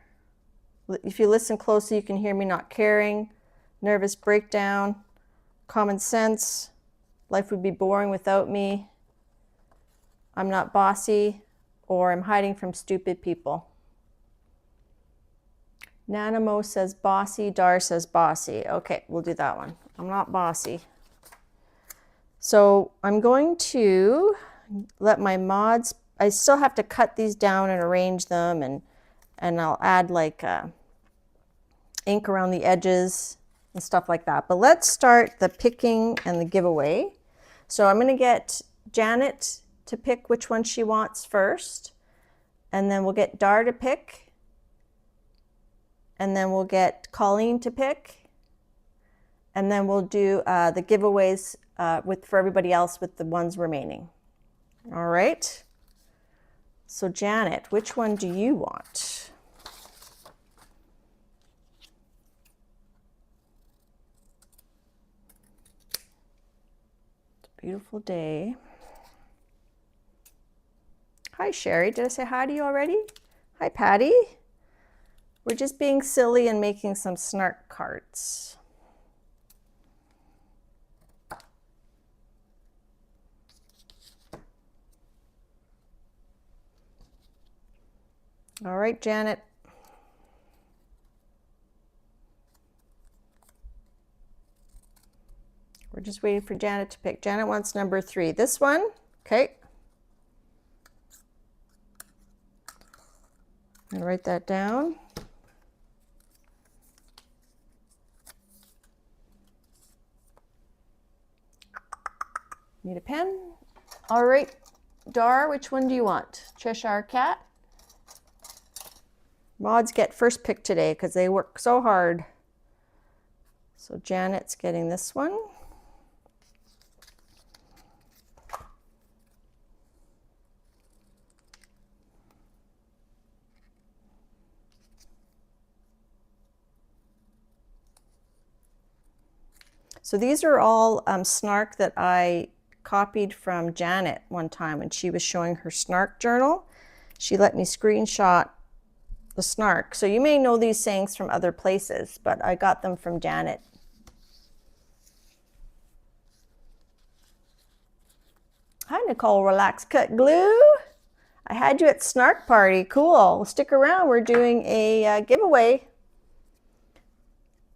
if you listen closely you can hear me not caring, nervous breakdown, common sense, life would be boring without me, I'm not bossy, or I'm hiding from stupid people. Nanamo says bossy, Dar says bossy. Okay, we'll do that one. I'm not bossy. So I'm going to let my mods, I still have to cut these down and arrange them, and I'll add like ink around the edges and stuff like that. But let's start the picking and the giveaway. So I'm going to get Janet to pick which one she wants first, and then we'll get Dar to pick, and then we'll get Colleen to pick, and then we'll do the giveaways for everybody else with the ones remaining. All right. So Janet, which one do you want? It's a beautiful day. Hi Sherry, did I say hi to you already? Hi Patty. We're just being silly and making some snark cards. All right, Janet. We're just waiting for Janet to pick. Janet wants number 3. This one, okay. I'm gonna write that down. Need a pen. All right, Dar, which one do you want? Cheshire Cat? Mods get first pick today because they work so hard. So Janet's getting this one. So these are all snark that I copied from Janet one time when she was showing her snark journal. She let me screenshot the snark. So you may know these sayings from other places, but I got them from Janet. Hi Nicole, Relax Cut Glue. I had you at Snark Party. Cool. Stick around. We're doing a giveaway.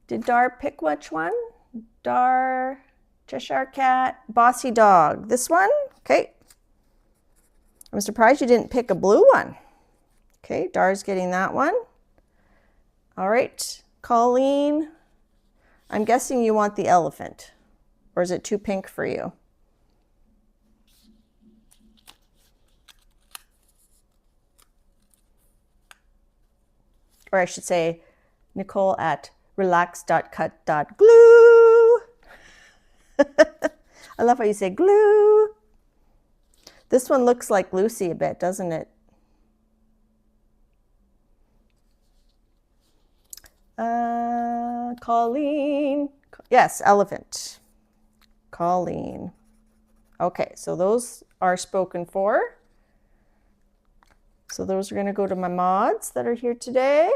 Did Dar pick which one? Dar, Cheshire Cat, Bossy Dog. This one? Okay. I'm surprised you didn't pick a blue one. Okay, Dar's getting that one. All right, Colleen, I'm guessing you want the elephant, or is it too pink for you? Or I should say, Nicole at relax.cut.glue. I love how you say glue. This one looks like Lucy a bit, doesn't it? Colleen. Yes, elephant. Colleen. Okay, so those are spoken for. So those are going to go to my mods that are here today.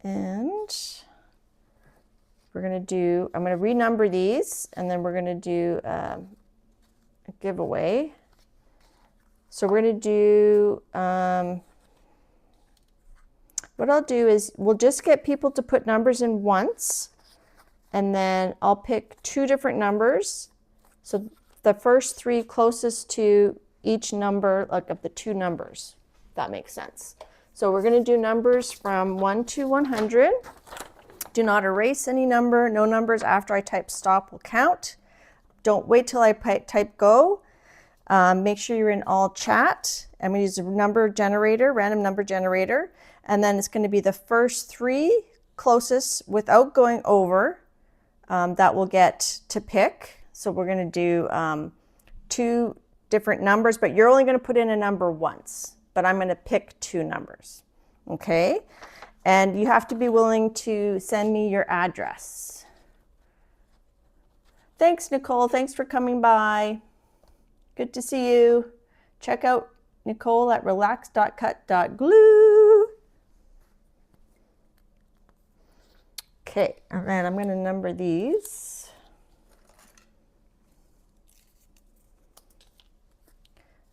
And we're going to do, I'm going to renumber these, and then we're going to do a giveaway. So we're going to do, what I'll do is we'll just get people to put numbers in once, and then I'll pick 2 different numbers. So the first 3 closest to each number, like of the 2 numbers, if that makes sense. So we're going to do numbers from 1 to 100. Do not erase any number. No numbers after I type stop will count. don't wait till I type go. Make sure you're in all chat. I'm going to use a number generator, random number generator, and then it's going to be the first 3 closest without going over that will get to pick. So we're going to do 2 different numbers, but you're only going to put in a number once, but I'm going to pick 2 numbers. Okay? And you have to be willing to send me your address. Thanks, Nicole. Thanks for coming by. Good to see you. Check out Nicole at relax.cut.glue. Okay, and then I'm going to number these.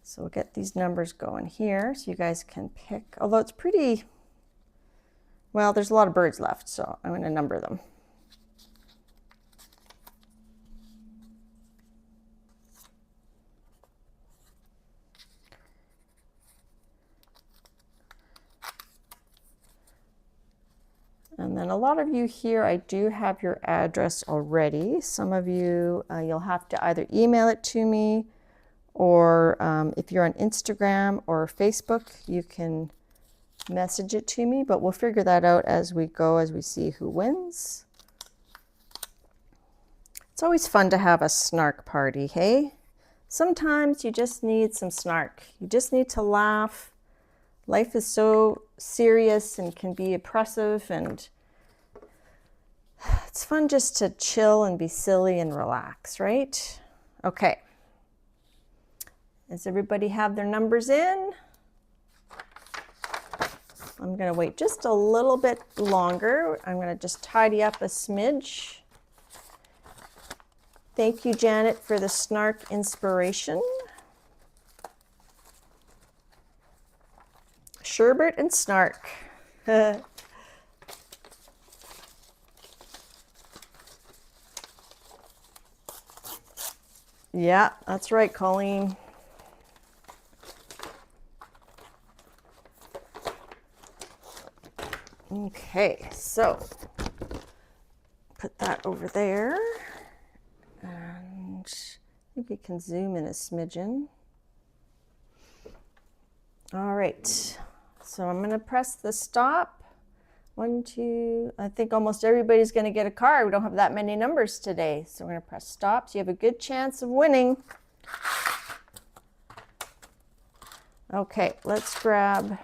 So we'll get these numbers going here so you guys can pick, although it's pretty, well, there's a lot of birds left, so I'm going to number them. And then a lot of you here, I do have your address already. Some of you, you'll have to either email it to me, or if you're on Instagram or Facebook, you can message it to me, but we'll figure that out as we go, as we see who wins. It's always fun to have a snark party, hey? Sometimes you just need some snark. You just need to laugh. Life is so serious and can be oppressive, and it's fun just to chill and be silly and relax, right? Okay. Does everybody have their numbers in? I'm going to wait just a little bit longer. I'm going to just tidy up a smidge. Thank you, Janet, for the snark inspiration. Sherbet and snark. Yeah, that's right, Colleen. Okay, so put that over there, and I think we can zoom in a smidgen. All right, so I'm going to press the stop. 1, 2, I think almost everybody's going to get a card. We don't have that many numbers today, so we're going to press stop, so you have a good chance of winning. Okay, let's grab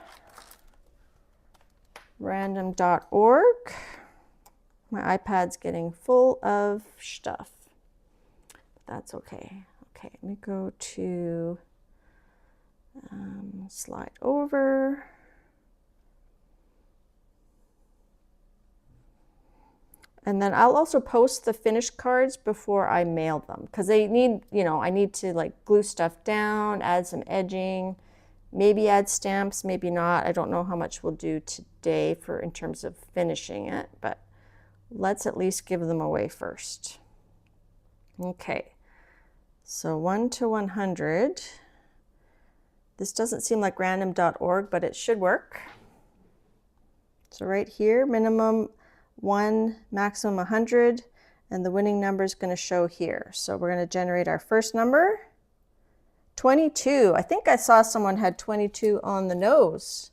random.org. My iPad's getting full of stuff. That's okay. Okay, let me go to slide over. And then I'll also post the finished cards before I mail them, because they need, you know, I need to like glue stuff down, add some edging, maybe add stamps, maybe not. I don't know how much we'll do today for in terms of finishing it, but let's at least give them away first. Okay, so 1 to 100. This doesn't seem like random.org, but it should work. So right here, minimum 1, maximum 100, and the winning number is going to show here. So we're going to generate our first number, 22. I think I saw someone had 22 on the nose.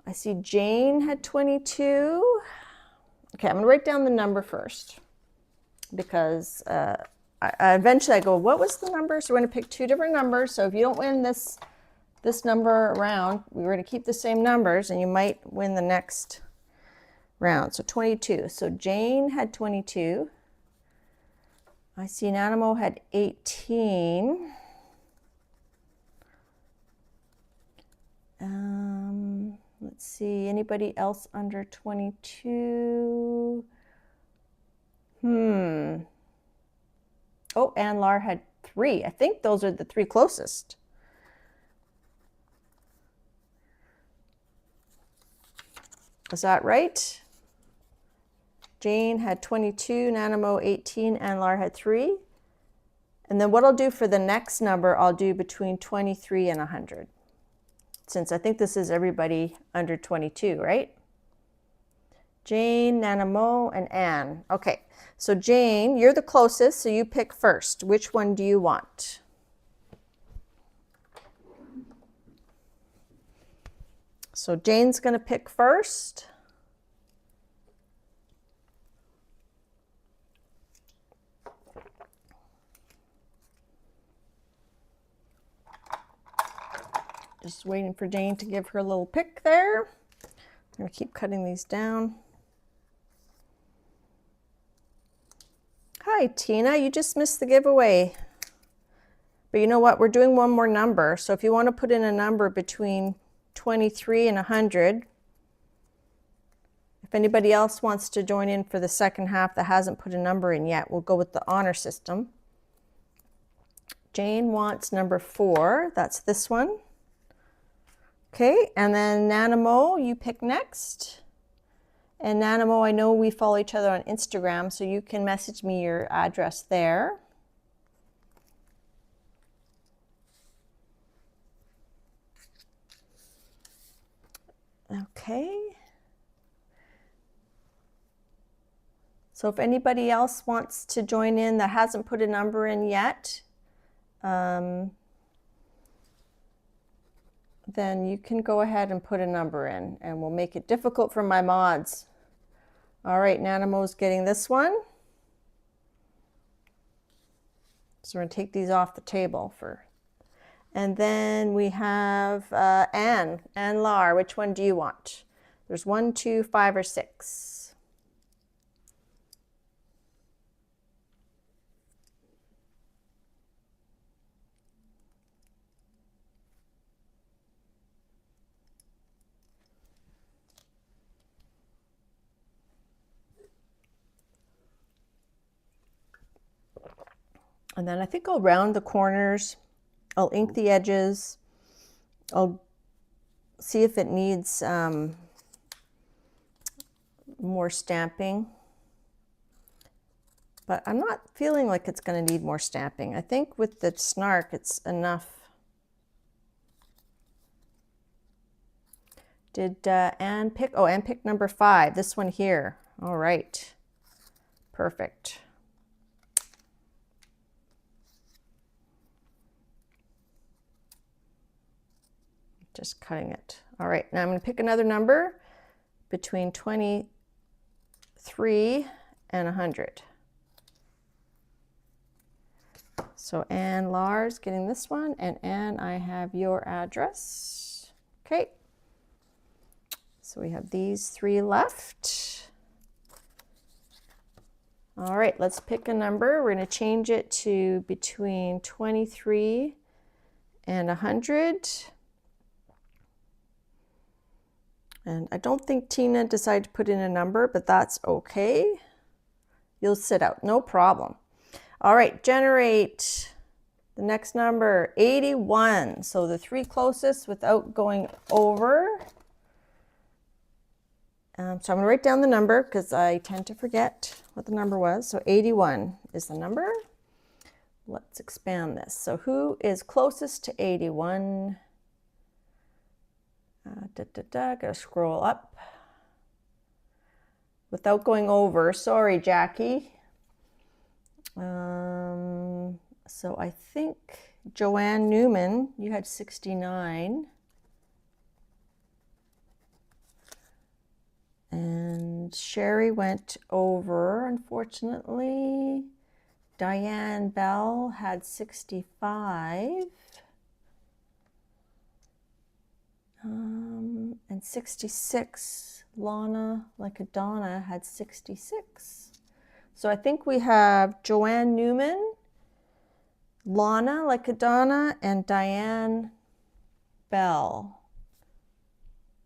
I see Jane had 22. Okay, I'm going to write down the number first, because eventually I go, what was the number? So we're going to pick 2 different numbers. So if you don't win this number around, we're going to keep the same numbers, and you might win the next round. So 22. So Jane had 22. I see Nanimo had 18. Let's see, anybody else under 22? Oh, Ann Lar had 3. I think those are the 3 closest. Is that right? Jane had 22, Nanimo 18, Ann Lar had 3. And then what I'll do for the next number, I'll do between 23 and 100. Since I think this is everybody under 22, right? Jane, Nana Mo, and Anne. Okay, so Jane, you're the closest, so you pick first. Which one do you want? So Jane's going to pick first. Just waiting for Jane to give her little pick there. I'm going to keep cutting these down. Hi, Tina, you just missed the giveaway. But you know what? We're doing one more number. So if you want to put in a number between 23 and 100, if anybody else wants to join in for the second half that hasn't put a number in yet, we'll go with the honor system. Jane wants number 4. That's this one. Okay, and then Nanamo, you pick next. And Nanamo, I know we follow each other on Instagram, so you can message me your address there. Okay. So if anybody else wants to join in that hasn't put a number in yet, then you can go ahead and put a number in, and we'll make it difficult for my mods. All right, Nanamo's getting this one. So we're going to take these off the table for. And then we have Anne Lar. Which one do you want? There's 1, 2, 5, or 6. And then I think I'll round the corners. I'll ink the edges. I'll see if it needs more stamping. But I'm not feeling like it's going to need more stamping. I think with the Snark, it's enough. Did Anne pick? Oh, Anne picked number 5. This one here. All right. Perfect. Just cutting it. All right, now I'm going to pick another number between 23 and 100. So Anne Lars getting this one, and Anne, I have your address. Okay. So we have these 3 left. All right, let's pick a number. We're going to change it to between 23 and 100. And I don't think Tina decided to put in a number, but that's okay. You'll sit out, no problem. All right, generate the next number, 81. So the 3 closest without going over. So I'm going to write down the number because I tend to forget what the number was. So 81 is the number. Let's expand this. So who is closest to 81? Gotta scroll up without going over. Sorry, Jackie. So I think Joanne Newman, you had 69. And Sherry went over, unfortunately. Diane Bell had 65. And 66, Lana Lacadonna had 66. So I think we have Joanne Newman, Lana Lacadonna, and Diane Bell.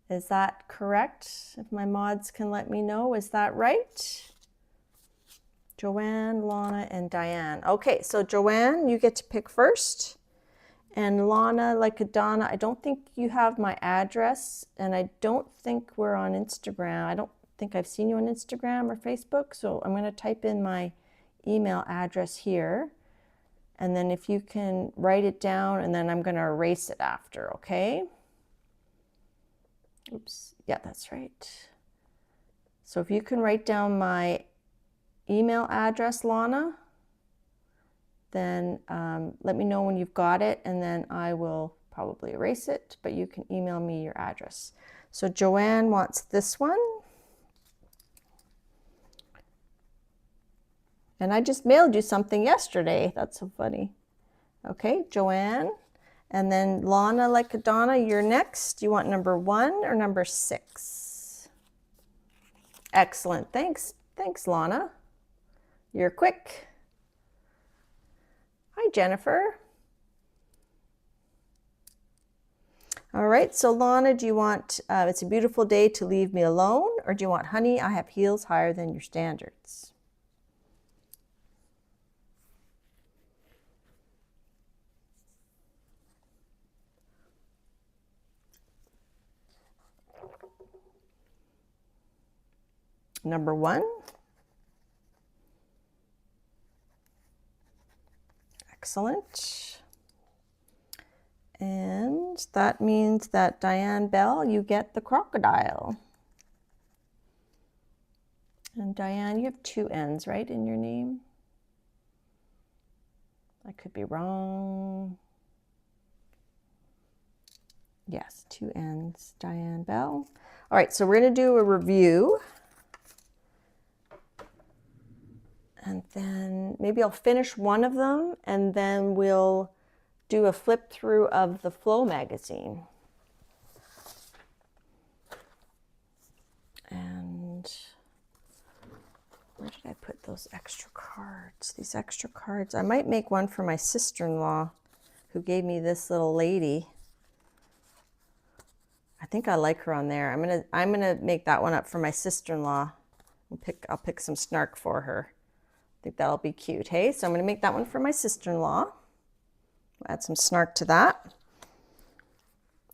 Is that correct? If my mods can let me know, is that right? Joanne, Lana, and Diane. Okay, so Joanne, you get to pick first. And Lana Lacadonna, I don't think you have my address, and I don't think we're on Instagram. I don't think I've seen you on Instagram or Facebook, so I'm going to type in my email address here. And then if you can write it down, and then I'm going to erase it after, okay? Oops, yeah, that's right. So if you can write down my email address, Lana, then let me know when you've got it, and then I will probably erase it, but you can email me your address. So Joanne wants this one. And I just mailed you something yesterday. That's so funny. Okay, Joanne. And then Lana, like Donna, you're next. You want number 1 or number 6? Excellent. Thanks. Thanks, Lana. You're quick. Hi, Jennifer. All right, so Lana, do you want It's a Beautiful Day to Leave Me Alone, or do you want Honey, I Have Heels Higher Than Your Standards? Number 1. Excellent. And that means that Diane Bell, you get the crocodile. And Diane, you have 2 N's, right, in your name? I could be wrong. Yes, 2 N's, Diane Bell. All right, so we're going to do a review. And then maybe I'll finish one of them, and then we'll do a flip through of the Flow magazine. And where did I put those extra cards? These extra cards. I might make one for my sister-in-law who gave me this little lady. I think I like her on there. I'm gonna make that one up for my sister-in-law. I'll pick some snark for her. I think that'll be cute. Hey, so I'm gonna make that one for my sister-in-law. Add some snark to that.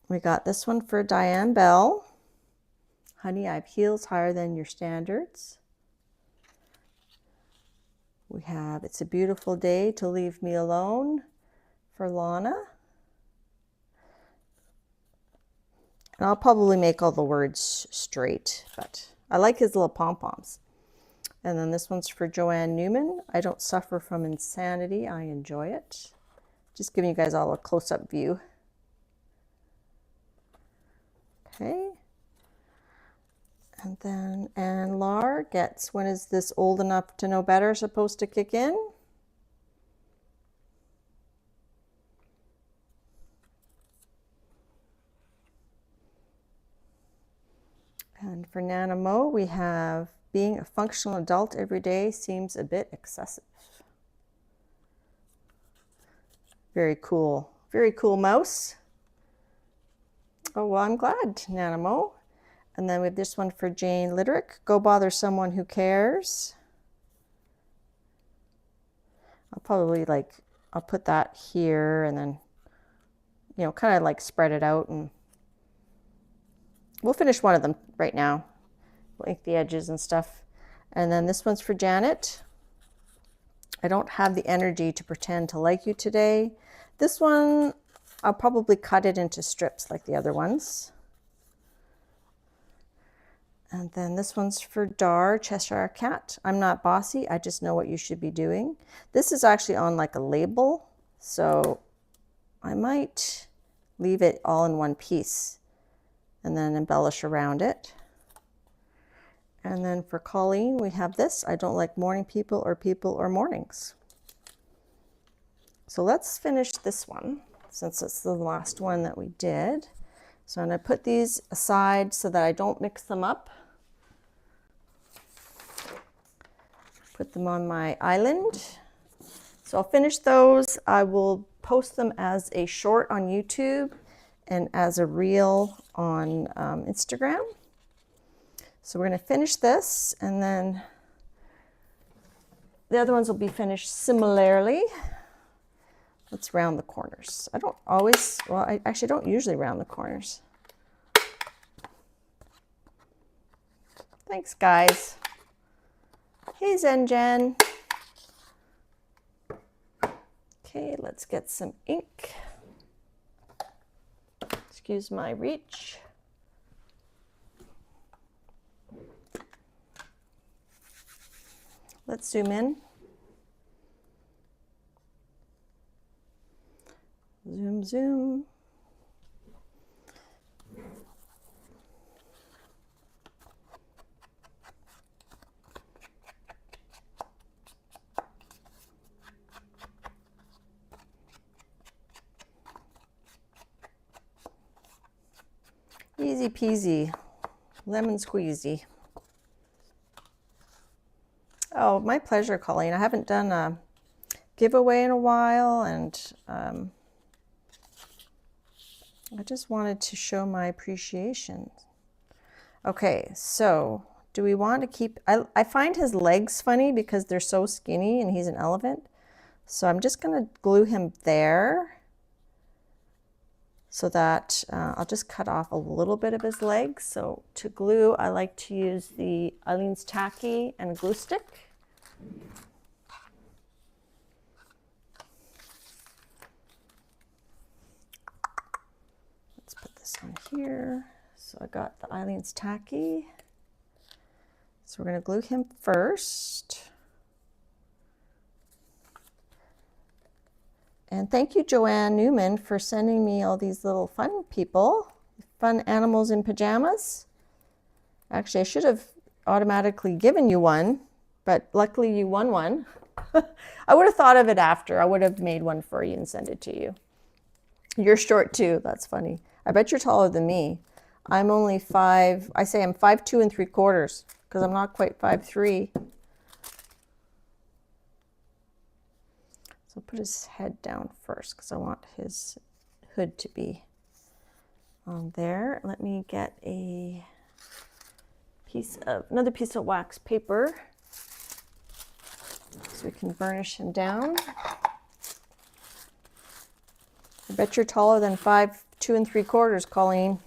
We got this one for Diane Bell. Honey, I Have Heels Higher Than Your Standards. We have It's a Beautiful Day to Leave Me Alone for Lana. And I'll probably make all the words straight, but I like his little pom-poms. And then this one's for Joanne Newman. I don't suffer from insanity, I enjoy it. Just giving you guys all a close-up view. Okay. And then Anne Lar gets When Is This Old Enough to Know Better supposed to kick in? And for Nana Mo, we have Being a Functional Adult Every Day Seems a Bit Excessive. Very cool mouse. Oh, well, I'm glad, Nana Mo. And then we have this one for Jane Lidderick. Go Bother Someone Who Cares. I'll probably I'll put that here and then, you know, kind of like spread it out, and we'll finish one of them right now. We'll ink the edges and stuff. And then this one's for Janet. I don't have the energy to pretend to like you today. This one, I'll probably cut it into strips like the other ones. And then this one's for Dar, Cheshire Cat. I'm not bossy, I just know what you should be doing. This is actually on like a label, so I might leave it all in one piece and then embellish around it. And then for Colleen, we have this. I don't like morning people or mornings. So let's finish this one since it's the last one that we did. So I'm going to put these aside so that I don't mix them up. Put them on my island. So I'll finish those. I will post them as a short on YouTube and as a reel on Instagram. So we're going to finish this, and then the other ones will be finished similarly. Let's round the corners. I don't always, well, I actually don't usually round the corners. Thanks, guys. Hey, Zen Jen. Okay, let's get some ink. Excuse my reach. let's zoom in. Zoom, zoom. Easy peasy, lemon squeezy. Oh, my pleasure, Colleen. I haven't done a giveaway in a while, and I just wanted to show my appreciation. Okay, so do we want to keep, I find his legs funny because they're so skinny and he's an elephant. So I'm just going to glue him there so that I'll just cut off a little bit of his legs. So to glue, I like to use the Eileen's Tacky and a glue stick. Let's put this on here. So I got the Eileen's Tacky. So we're going to glue him first. And thank you, Joanne Newman, for sending me all these little fun people, fun animals in pajamas. Actually, I should have automatically given you one, but luckily you won one. I would have thought of it after. I would have made one for you and sent it to you. You're short too. That's funny. I bet you're taller than me. I'm only 5, I say I'm 5'2"3/4 because I'm not quite 5'3". So put his head down first because I want his hood to be on there. Let me get another piece of wax paper so we can burnish him down. I bet you're taller than 5'2" 3/4, Colleen.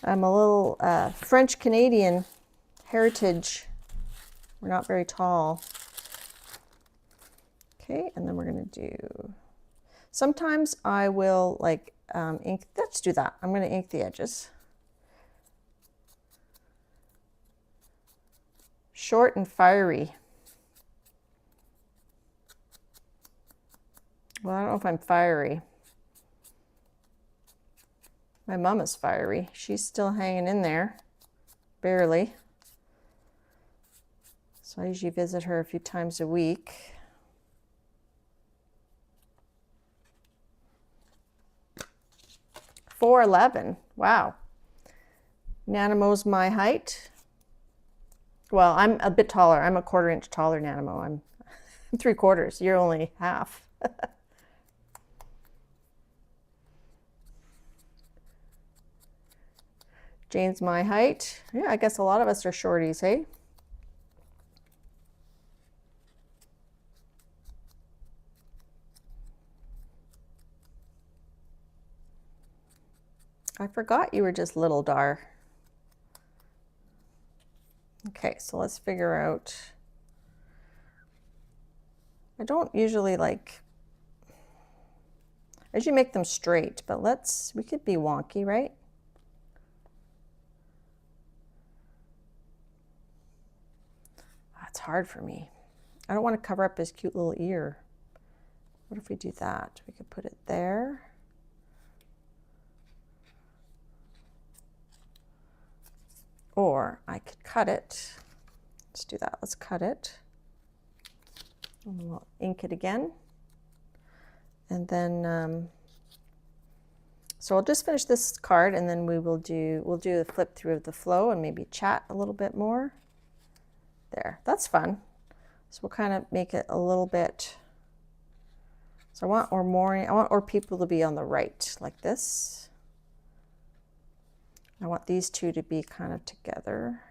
I'm a little French-Canadian heritage. We're not very tall. Okay, and then we're going to do, sometimes I will like ink, let's do that. I'm going to ink the edges. Short and fiery. Well, I don't know if I'm fiery. My mom is fiery. She's still hanging in there, barely. So I usually visit her a few times a week. .411, wow. Nanamo's my height. Well, I'm a bit taller. I'm a 1/4 inch taller, Nanamo. I'm 3/4. You're only half. Jane's my height. Yeah, I guess a lot of us are shorties, hey? I forgot you were just little, Dar. Okay, so let's figure out. I don't usually like, I usually make them straight, but we could be wonky, right? That's hard for me. I don't want to cover up his cute little ear. What if we do that? We could put it there. Or I could cut it. Let's do that. Let's cut it. And we'll ink it again. And then, so I'll just finish this card and then we'll do a flip through of the flow and maybe chat a little bit more. There, that's fun. So we'll kind of make it a little bit, so I want or people to be on the right like this. I want these two to be kind of together.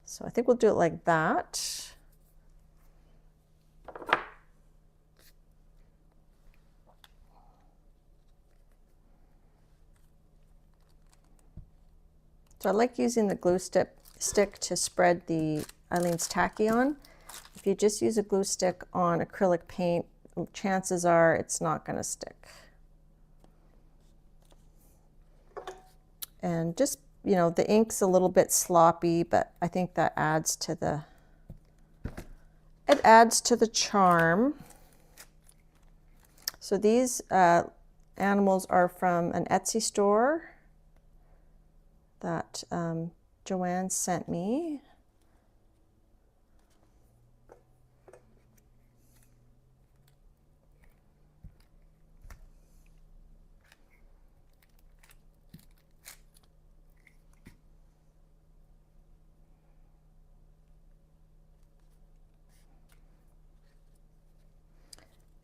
So I think we'll do it like that. So I like using the glue stick to spread the Eileen's Tacky on. If you just use a glue stick on acrylic paint, chances are it's not going to stick. And just you know, the ink's a little bit sloppy, but I think that adds to the, it adds to the charm. So these animals are from an Etsy store that Joanne sent me.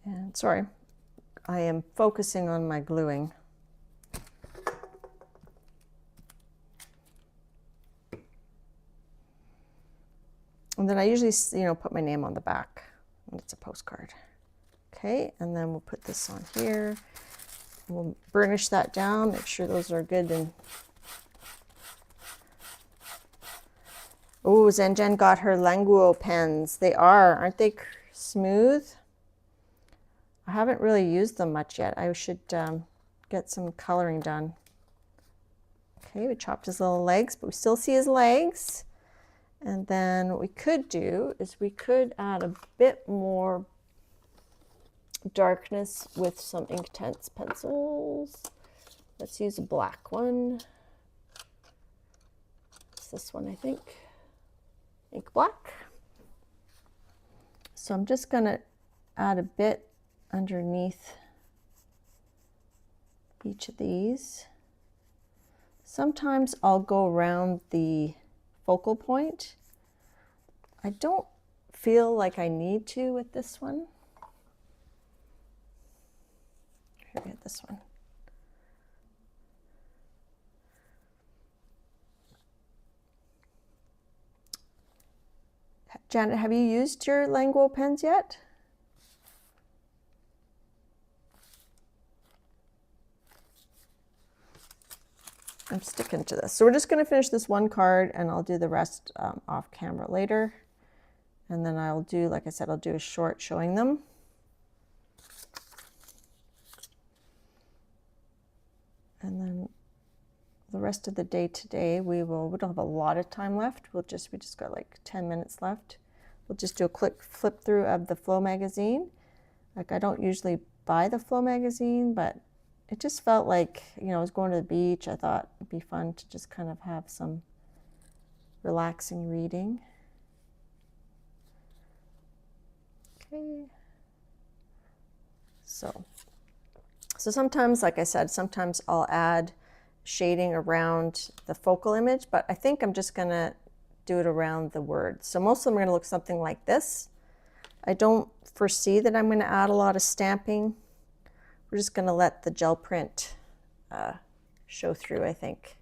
And sorry, I am focusing on my gluing. And then I usually, you know, put my name on the back when it's a postcard. Okay, and then we'll put this on here. We'll burnish that down, make sure those are good. And oh, Zenjen got her Languo pens. They are, aren't they smooth? I haven't really used them much yet. I should get some coloring done. Okay, we chopped his little legs, but we still see his legs. And then what we could do is we could add a bit more darkness with some Inktense pencils. Let's use a black one. It's this one, I think. Ink black. So I'm just gonna add a bit underneath each of these. Sometimes I'll go around the focal point. I don't feel like I need to with this one. Here we get this one. Janet, have you used your Languo pens yet? I'm sticking to this. So we're just going to finish this one card and I'll do the rest off camera later. And then I'll do, like I said, I'll do a short showing them. And then the rest of the day today, we don't have a lot of time left. We just got like 10 minutes left. We'll just do a quick flip through of the Flow magazine. Like I don't usually buy the Flow magazine, but it just felt like, you know, I was going to the beach. I thought it'd be fun to just kind of have some relaxing reading. Okay. So sometimes, like I said, sometimes I'll add shading around the focal image, but I think I'm just gonna do it around the words. So most of them are gonna look something like this. I don't foresee that I'm gonna add a lot of stamping. We're just going to let the gel print show through, I think.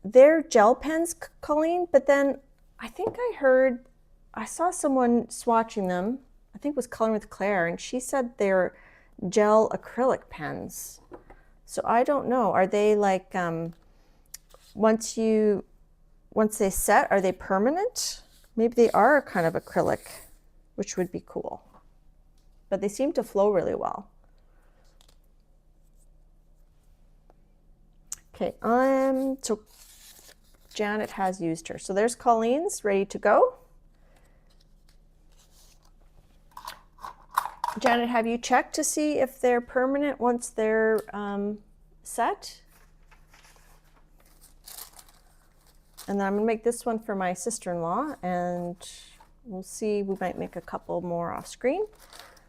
They're gel pens, Colleen, but then I think I saw someone swatching them, I think it was Coloring with Claire, and she said they're gel acrylic pens. So I don't know, are they like, once they set, are they permanent? Maybe they are kind of acrylic, which would be cool. But they seem to flow really well. Okay, so Janet has used her. So there's Colleen's ready to go. Janet, have you checked to see if they're permanent once they're set? And then I'm gonna make this one for my sister-in-law, and we'll see, we might make a couple more off screen.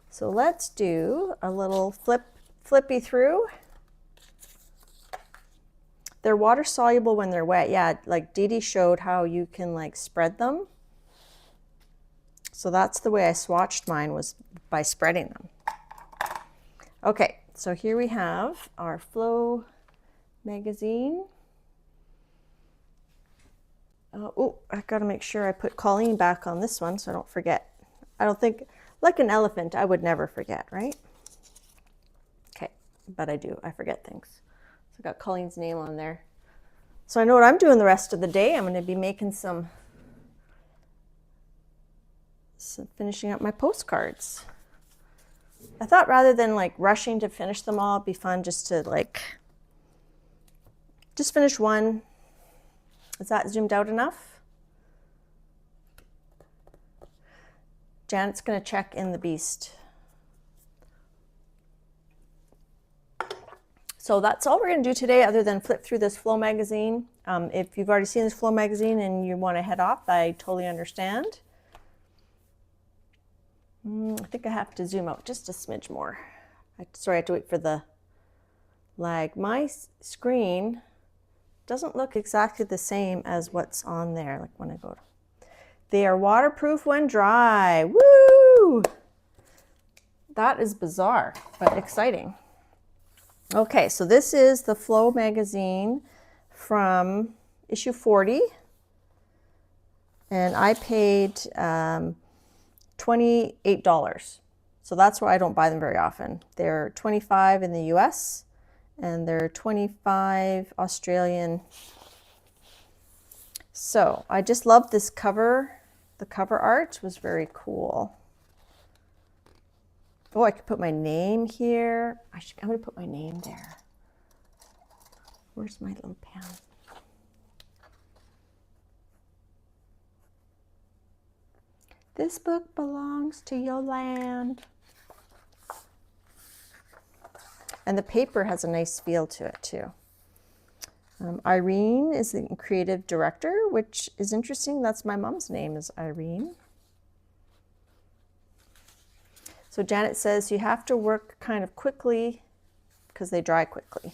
So let's do a little flippy through. They're water soluble when they're wet. Yeah, like Dee Dee showed how you can like spread them. So that's the way I swatched mine, was by spreading them. Okay, so here we have our Flow magazine. Oh, I gotta make sure I put Colleen back on this one so I don't forget. I don't think, like an elephant, I would never forget, right? Okay, but I do, I forget things. So I got Colleen's name on there. So I know what I'm doing the rest of the day. I'm gonna be making some finishing up my postcards. I thought rather than like rushing to finish them all, it'd be fun just to like Just finished one. Is that zoomed out enough? Janet's going to check in the beast. So that's all we're going to do today other than flip through this Flow magazine. If you've already seen this Flow magazine and you want to head off, I totally understand. I think I have to zoom out just a smidge more. Sorry, I have to wait for the lag. My screen doesn't look exactly the same as what's on there. Like when I go to, they are waterproof when dry. Woo! That is bizarre, but exciting. Okay, so this is the Flow magazine from issue 40. And I paid $28. So that's why I don't buy them very often. They're $25 in the US and they're $25 Australian. So I just love this cover. The cover art was very cool. Oh, I could put my name here. I'm going to put my name there. Where's my little pen? This book belongs to Yolande. And the paper has a nice feel to it too. Irene is the creative director, which is interesting. That's my mom's name, is Irene. So Janet says you have to work kind of quickly because they dry quickly.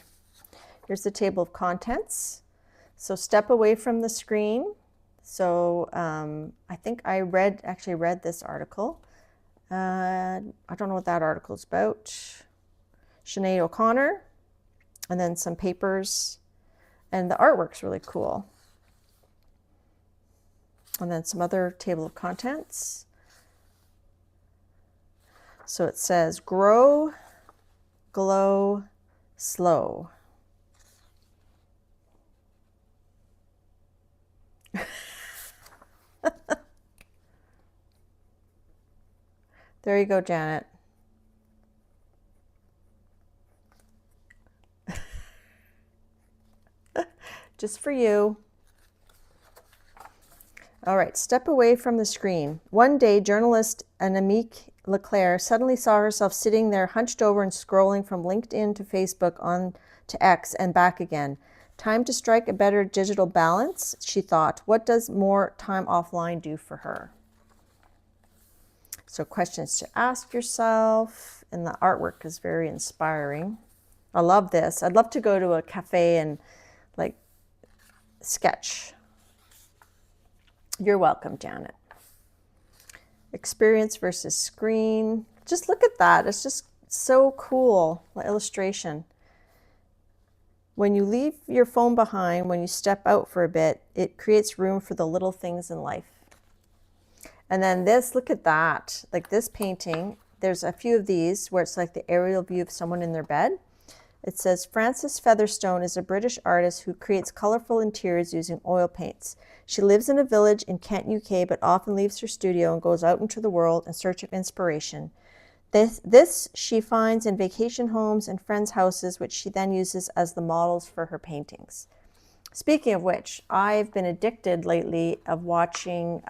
Here's the table of contents. So step away from the screen. So I think I actually read this article. I don't know what that article is about. Sinead O'Connor, and then some papers, and the artwork's really cool. And then some other table of contents. So it says, grow, glow, slow. There you go, Janet. Just for you. All right, step away from the screen. One day, journalist Annemiek Leclerc suddenly saw herself sitting there hunched over and scrolling from LinkedIn to Facebook on to X and back again. Time to strike a better digital balance, she thought. What does more time offline do for her? So questions to ask yourself, and the artwork is very inspiring. I love this. I'd love to go to a cafe and like sketch. You're welcome, Janet. Experience versus screen. Just look at that. It's just so cool, the illustration. When you leave your phone behind, when you step out for a bit, it creates room for the little things in life. And then this, look at that. Like this painting, there's a few of these where it's like the aerial view of someone in their bed. It says, Frances Featherstone is a British artist who creates colorful interiors using oil paints. She lives in a village in Kent, UK, but often leaves her studio and goes out into the world in search of inspiration. This she finds in vacation homes and friends' houses, which she then uses as the models for her paintings. Speaking of which, I've been addicted lately of watching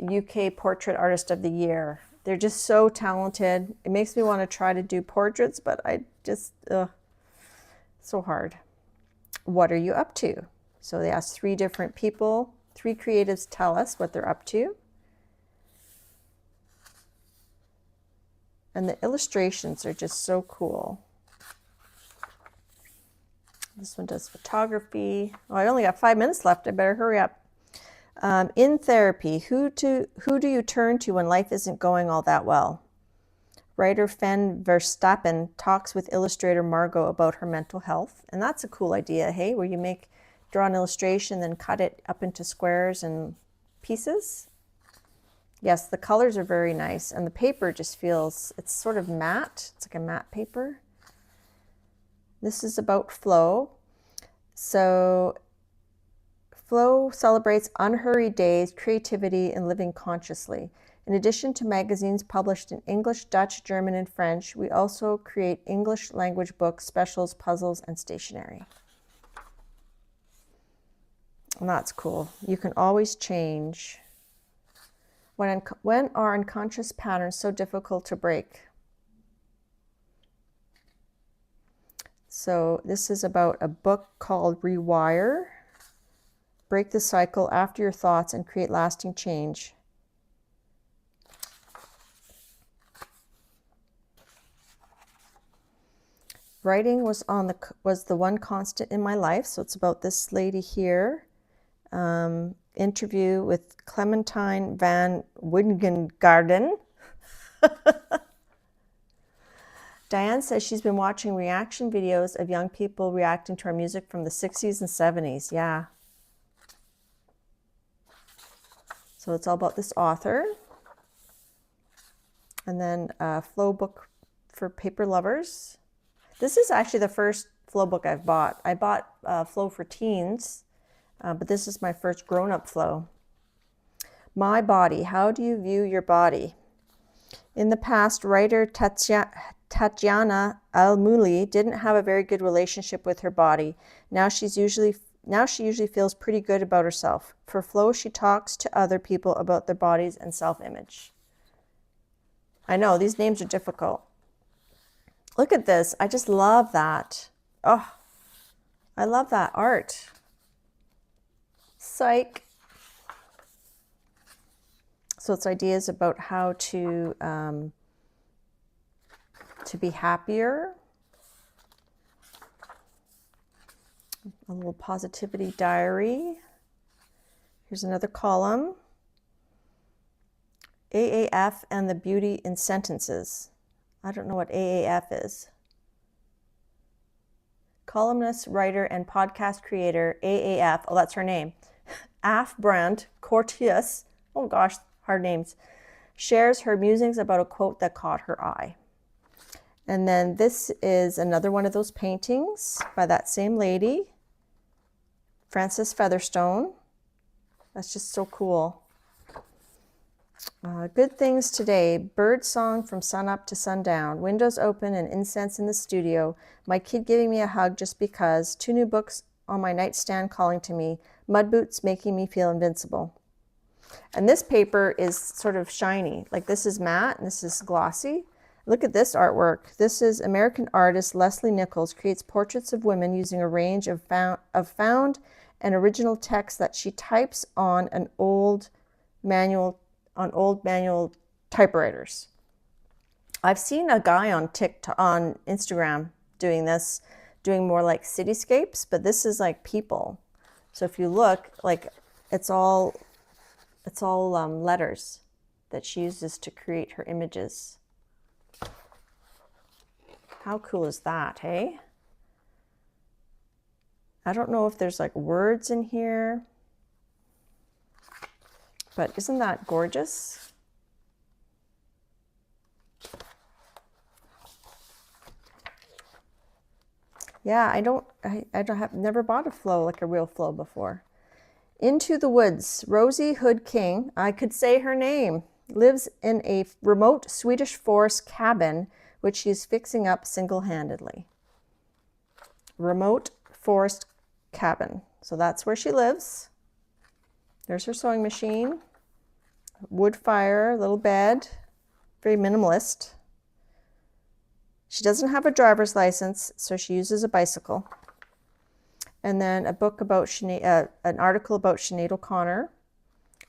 UK Portrait Artist of the Year. They're just so talented. It makes me want to try to do portraits, but I just, so hard. What are you up to? So they asked 3 different people. 3 creatives tell us what they're up to. And the illustrations are just so cool. This one does photography. Oh, I only got 5 minutes left. I better hurry up. In therapy, who do you turn to when life isn't going all that well? Writer Fen Verstappen talks with illustrator Margot about her mental health. And that's a cool idea, hey, where you draw an illustration, then cut it up into squares and pieces. Yes, the colors are very nice. And the paper just feels, it's sort of matte. It's like a matte paper. This is about flow. So Flow celebrates unhurried days, creativity, and living consciously. In addition to magazines published in English, Dutch, German, and French, we also create English language books, specials, puzzles, and stationery. And that's cool. You can always change. When are unconscious patterns so difficult to break? So this is about a book called Rewire. Break the cycle after your thoughts and create lasting change. Writing was the one constant in my life. So it's about this lady here. Interview with Clementine van Wijngaarden. Diane says she's been watching reaction videos of young people reacting to our music from the 60s and 70s. Yeah. So it's all about this author. And then a flow book for paper lovers. This is actually the first flow book I've bought. I bought Flow for Teens, but this is my first grown-up flow. My body. How do you view your body? In the past, writer Tatiana Almuli didn't have a very good relationship with her body. Now she usually feels pretty good about herself. For flow, she talks to other people about their bodies and self-image. I know, these names are difficult. Look at this. I just love that. Oh, I love that art. Psych. So it's ideas about how to be happier. A little positivity diary. Here's another column. AAF and the beauty in sentences. I don't know what AAF is. Columnist, writer, and podcast creator, AAF, oh, that's her name, Af Brandt Cortius, oh gosh, hard names, shares her musings about a quote that caught her eye. And then this is another one of those paintings by that same lady, Frances Featherstone. That's just so cool. Good things today. Bird song from sunup to sundown. Windows open and incense in the studio. My kid giving me a hug just because. 2 new books on my nightstand calling to me. Mud boots making me feel invincible. And this paper is sort of shiny. Like this is matte and this is glossy. Look at this artwork. This is American artist Leslie Nichols creates portraits of women using a range of found and original text that she types on old manual typewriters. I've seen a guy on Instagram doing this, doing more like cityscapes, but this is like people. So if you look, like it's all letters that she uses to create her images. How cool is that, hey? I don't know if there's like words in here, but isn't that gorgeous? Yeah, I have never bought a flow, like a real flow before. Into the Woods, Rosie Hood King, I could say her name, lives in a remote Swedish forest cabin, which she's fixing up single-handedly. Remote forest cabin. So that's where she lives. There's her sewing machine, wood fire, little bed, very minimalist. She doesn't have a driver's license, so she uses a bicycle. And then a book about an article about Sinead O'Connor,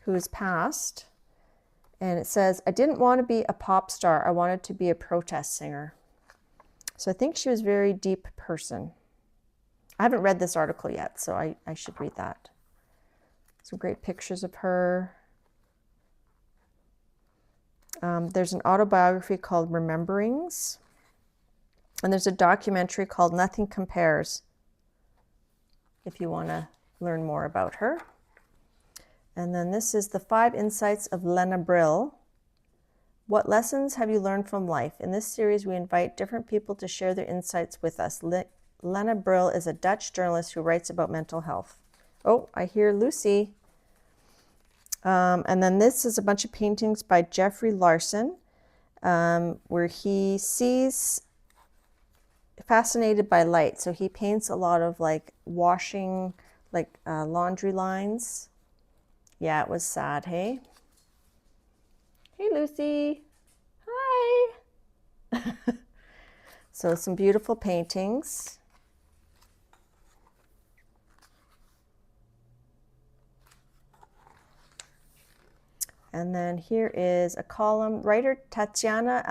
who has passed. And it says, I didn't want to be a pop star. I wanted to be a protest singer. So I think she was a very deep person. I haven't read this article yet, so I should read that. Some great pictures of her. There's an autobiography called Rememberings. And there's a documentary called Nothing Compares, if you want to learn more about her. And then this is the 5 Insights of Lena Brill. What lessons have you learned from life? In this series, we invite different people to share their insights with us. Lena Brill is a Dutch journalist who writes about mental health. Oh, I hear Lucy. And then this is a bunch of paintings by Jeffrey Larson, where he sees fascinated by light. So he paints a lot of like washing like laundry lines. Yeah, it was sad, hey? Hey, Lucy. Hi. So some beautiful paintings. And then here is a column. Writer Tatiana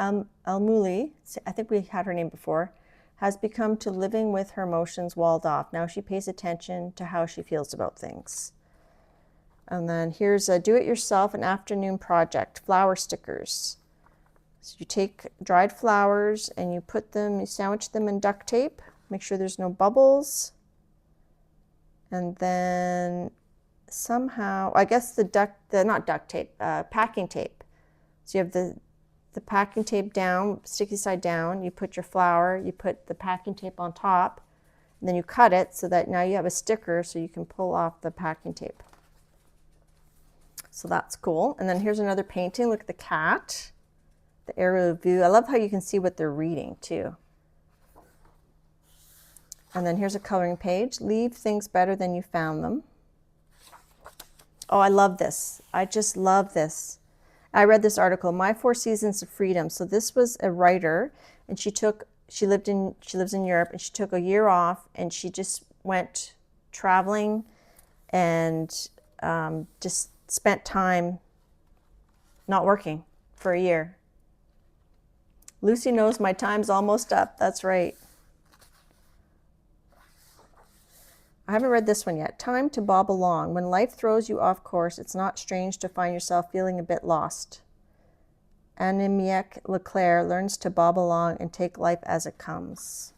Almuli, I think we had her name before, has become to living with her emotions walled off. Now she pays attention to how she feels about things. And then here's a do-it-yourself, an afternoon project, flower stickers. So you take dried flowers and you put them, you sandwich them in duct tape, make sure there's no bubbles. And then somehow, I guess not duct tape, packing tape. So you have the packing tape down, sticky side down, you put your flower, you put the packing tape on top, and then you cut it so that now you have a sticker so you can pull off the packing tape. So that's cool. And then here's another painting. Look at the cat, the aerial view. I love how you can see what they're reading too. And then here's a coloring page. Leave things better than you found them. Oh, I love this. I just love this. I read this article, My 4 Seasons of Freedom. So this was a writer, and she lives in Europe, and she took a year off, and she just went traveling and just spent time not working for a year. Lucy knows my time's almost up. That's right. I haven't read this one yet. Time to bob along. When life throws you off course, it's not strange to find yourself feeling a bit lost. Annemiek Leclerc learns to bob along and take life as it comes.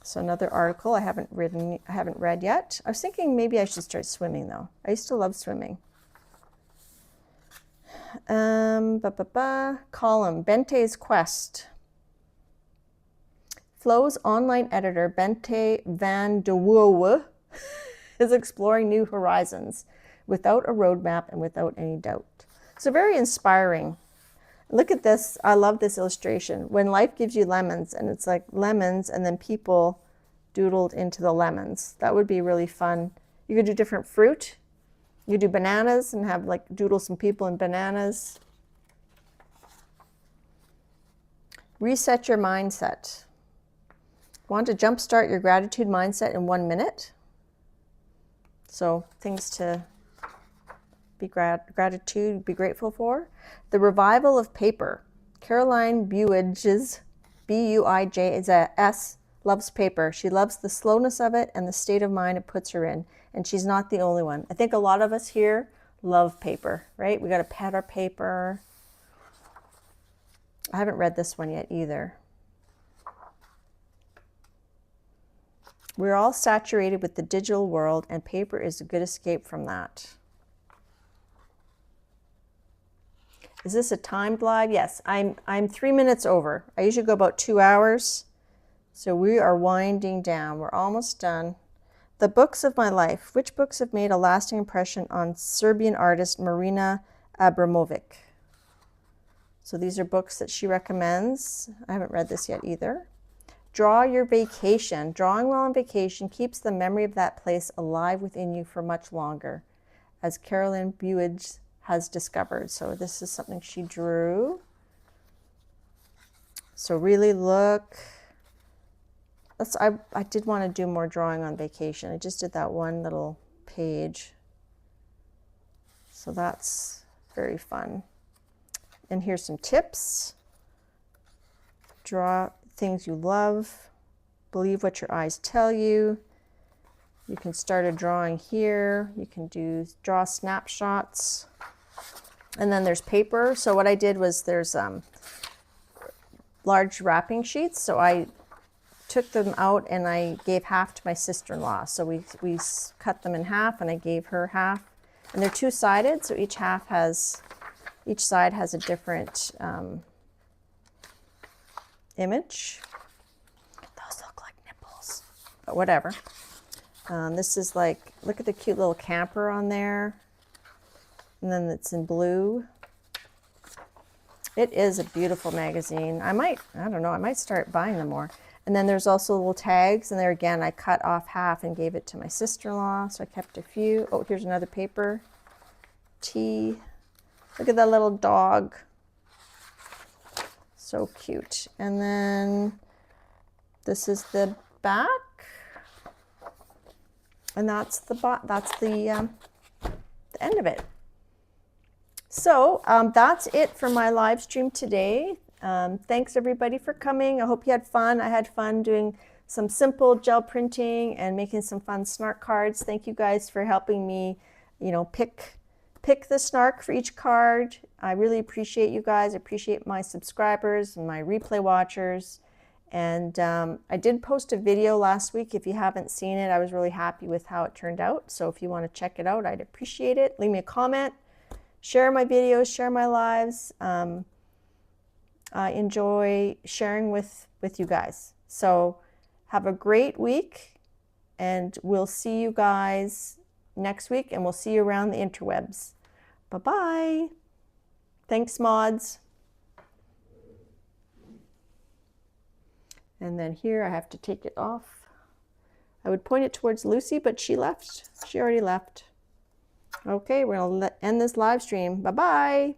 So another article I haven't read yet. I was thinking maybe I should start swimming though. I used to love swimming. Column, Bente's Quest. Flow's online editor, Bente van de Wouwe, is exploring new horizons without a roadmap and without any doubt. So very inspiring. Look at this. I love this illustration. When life gives you lemons, and it's like lemons and then people doodled into the lemons. That would be really fun. You could do different fruit. You could do bananas and have like doodle some people in bananas. Reset your mindset. Want to jumpstart your gratitude mindset in 1 minute? So things to be be grateful for. The revival of paper. Caroline Buijs, B-U-I-J-S, loves paper. She loves the slowness of it and the state of mind it puts her in. And she's not the only one. I think a lot of us here love paper, right? We got to pad our paper. I haven't read this one yet either. We're all saturated with the digital world, and paper is a good escape from that. Is this a timed live? Yes, I'm 3 minutes over. I usually go about 2 hours. So we are winding down. We're almost done. The books of my life. Which books have made a lasting impression on Serbian artist Marina Abramovic? So these are books that she recommends. I haven't read this yet either. Draw your vacation. Drawing while on vacation keeps the memory of that place alive within you for much longer, as Caroline Buijs has discovered. So this is something she drew. So really look. I did want to do more drawing on vacation. I just did that one little page. So that's very fun. And here's some tips. Draw things you love. Believe what your eyes tell you. You can start a drawing here. You can draw snapshots. And then there's paper. So what I did was there's large wrapping sheets. So I took them out and I gave half to my sister-in-law. So we cut them in half and I gave her half. And they're two-sided, so each side has a different image. Those look like nipples, but whatever. This is like, look at the cute little camper on there. And then it's in blue. It is a beautiful magazine. I don't know, I might start buying them more. And then there's also little tags, and there again I cut off half and gave it to my sister-in-law, so I kept a few. Oh, here's another paper. Tea. Look at that little dog. So cute. And then this is the back, and that's the end of it. So that's it for my live stream today. Thanks everybody for coming. I hope you had fun. I had fun doing some simple gel printing and making some fun snark cards. Thank you guys for helping me, you know, pick the snark for each card. I really appreciate you guys. I appreciate my subscribers and my replay watchers. And I did post a video last week. If you haven't seen it, I was really happy with how it turned out. So if you want to check it out, I'd appreciate it. Leave me a comment. Share my videos, share my lives. I enjoy sharing with you guys. So have a great week, and we'll see you guys next week, and we'll see you around the interwebs. Bye-bye. Thanks, mods. And then here I have to take it off. I would point it towards Lucy, but she left. She already left. Okay, we're going to end this live stream. Bye-bye.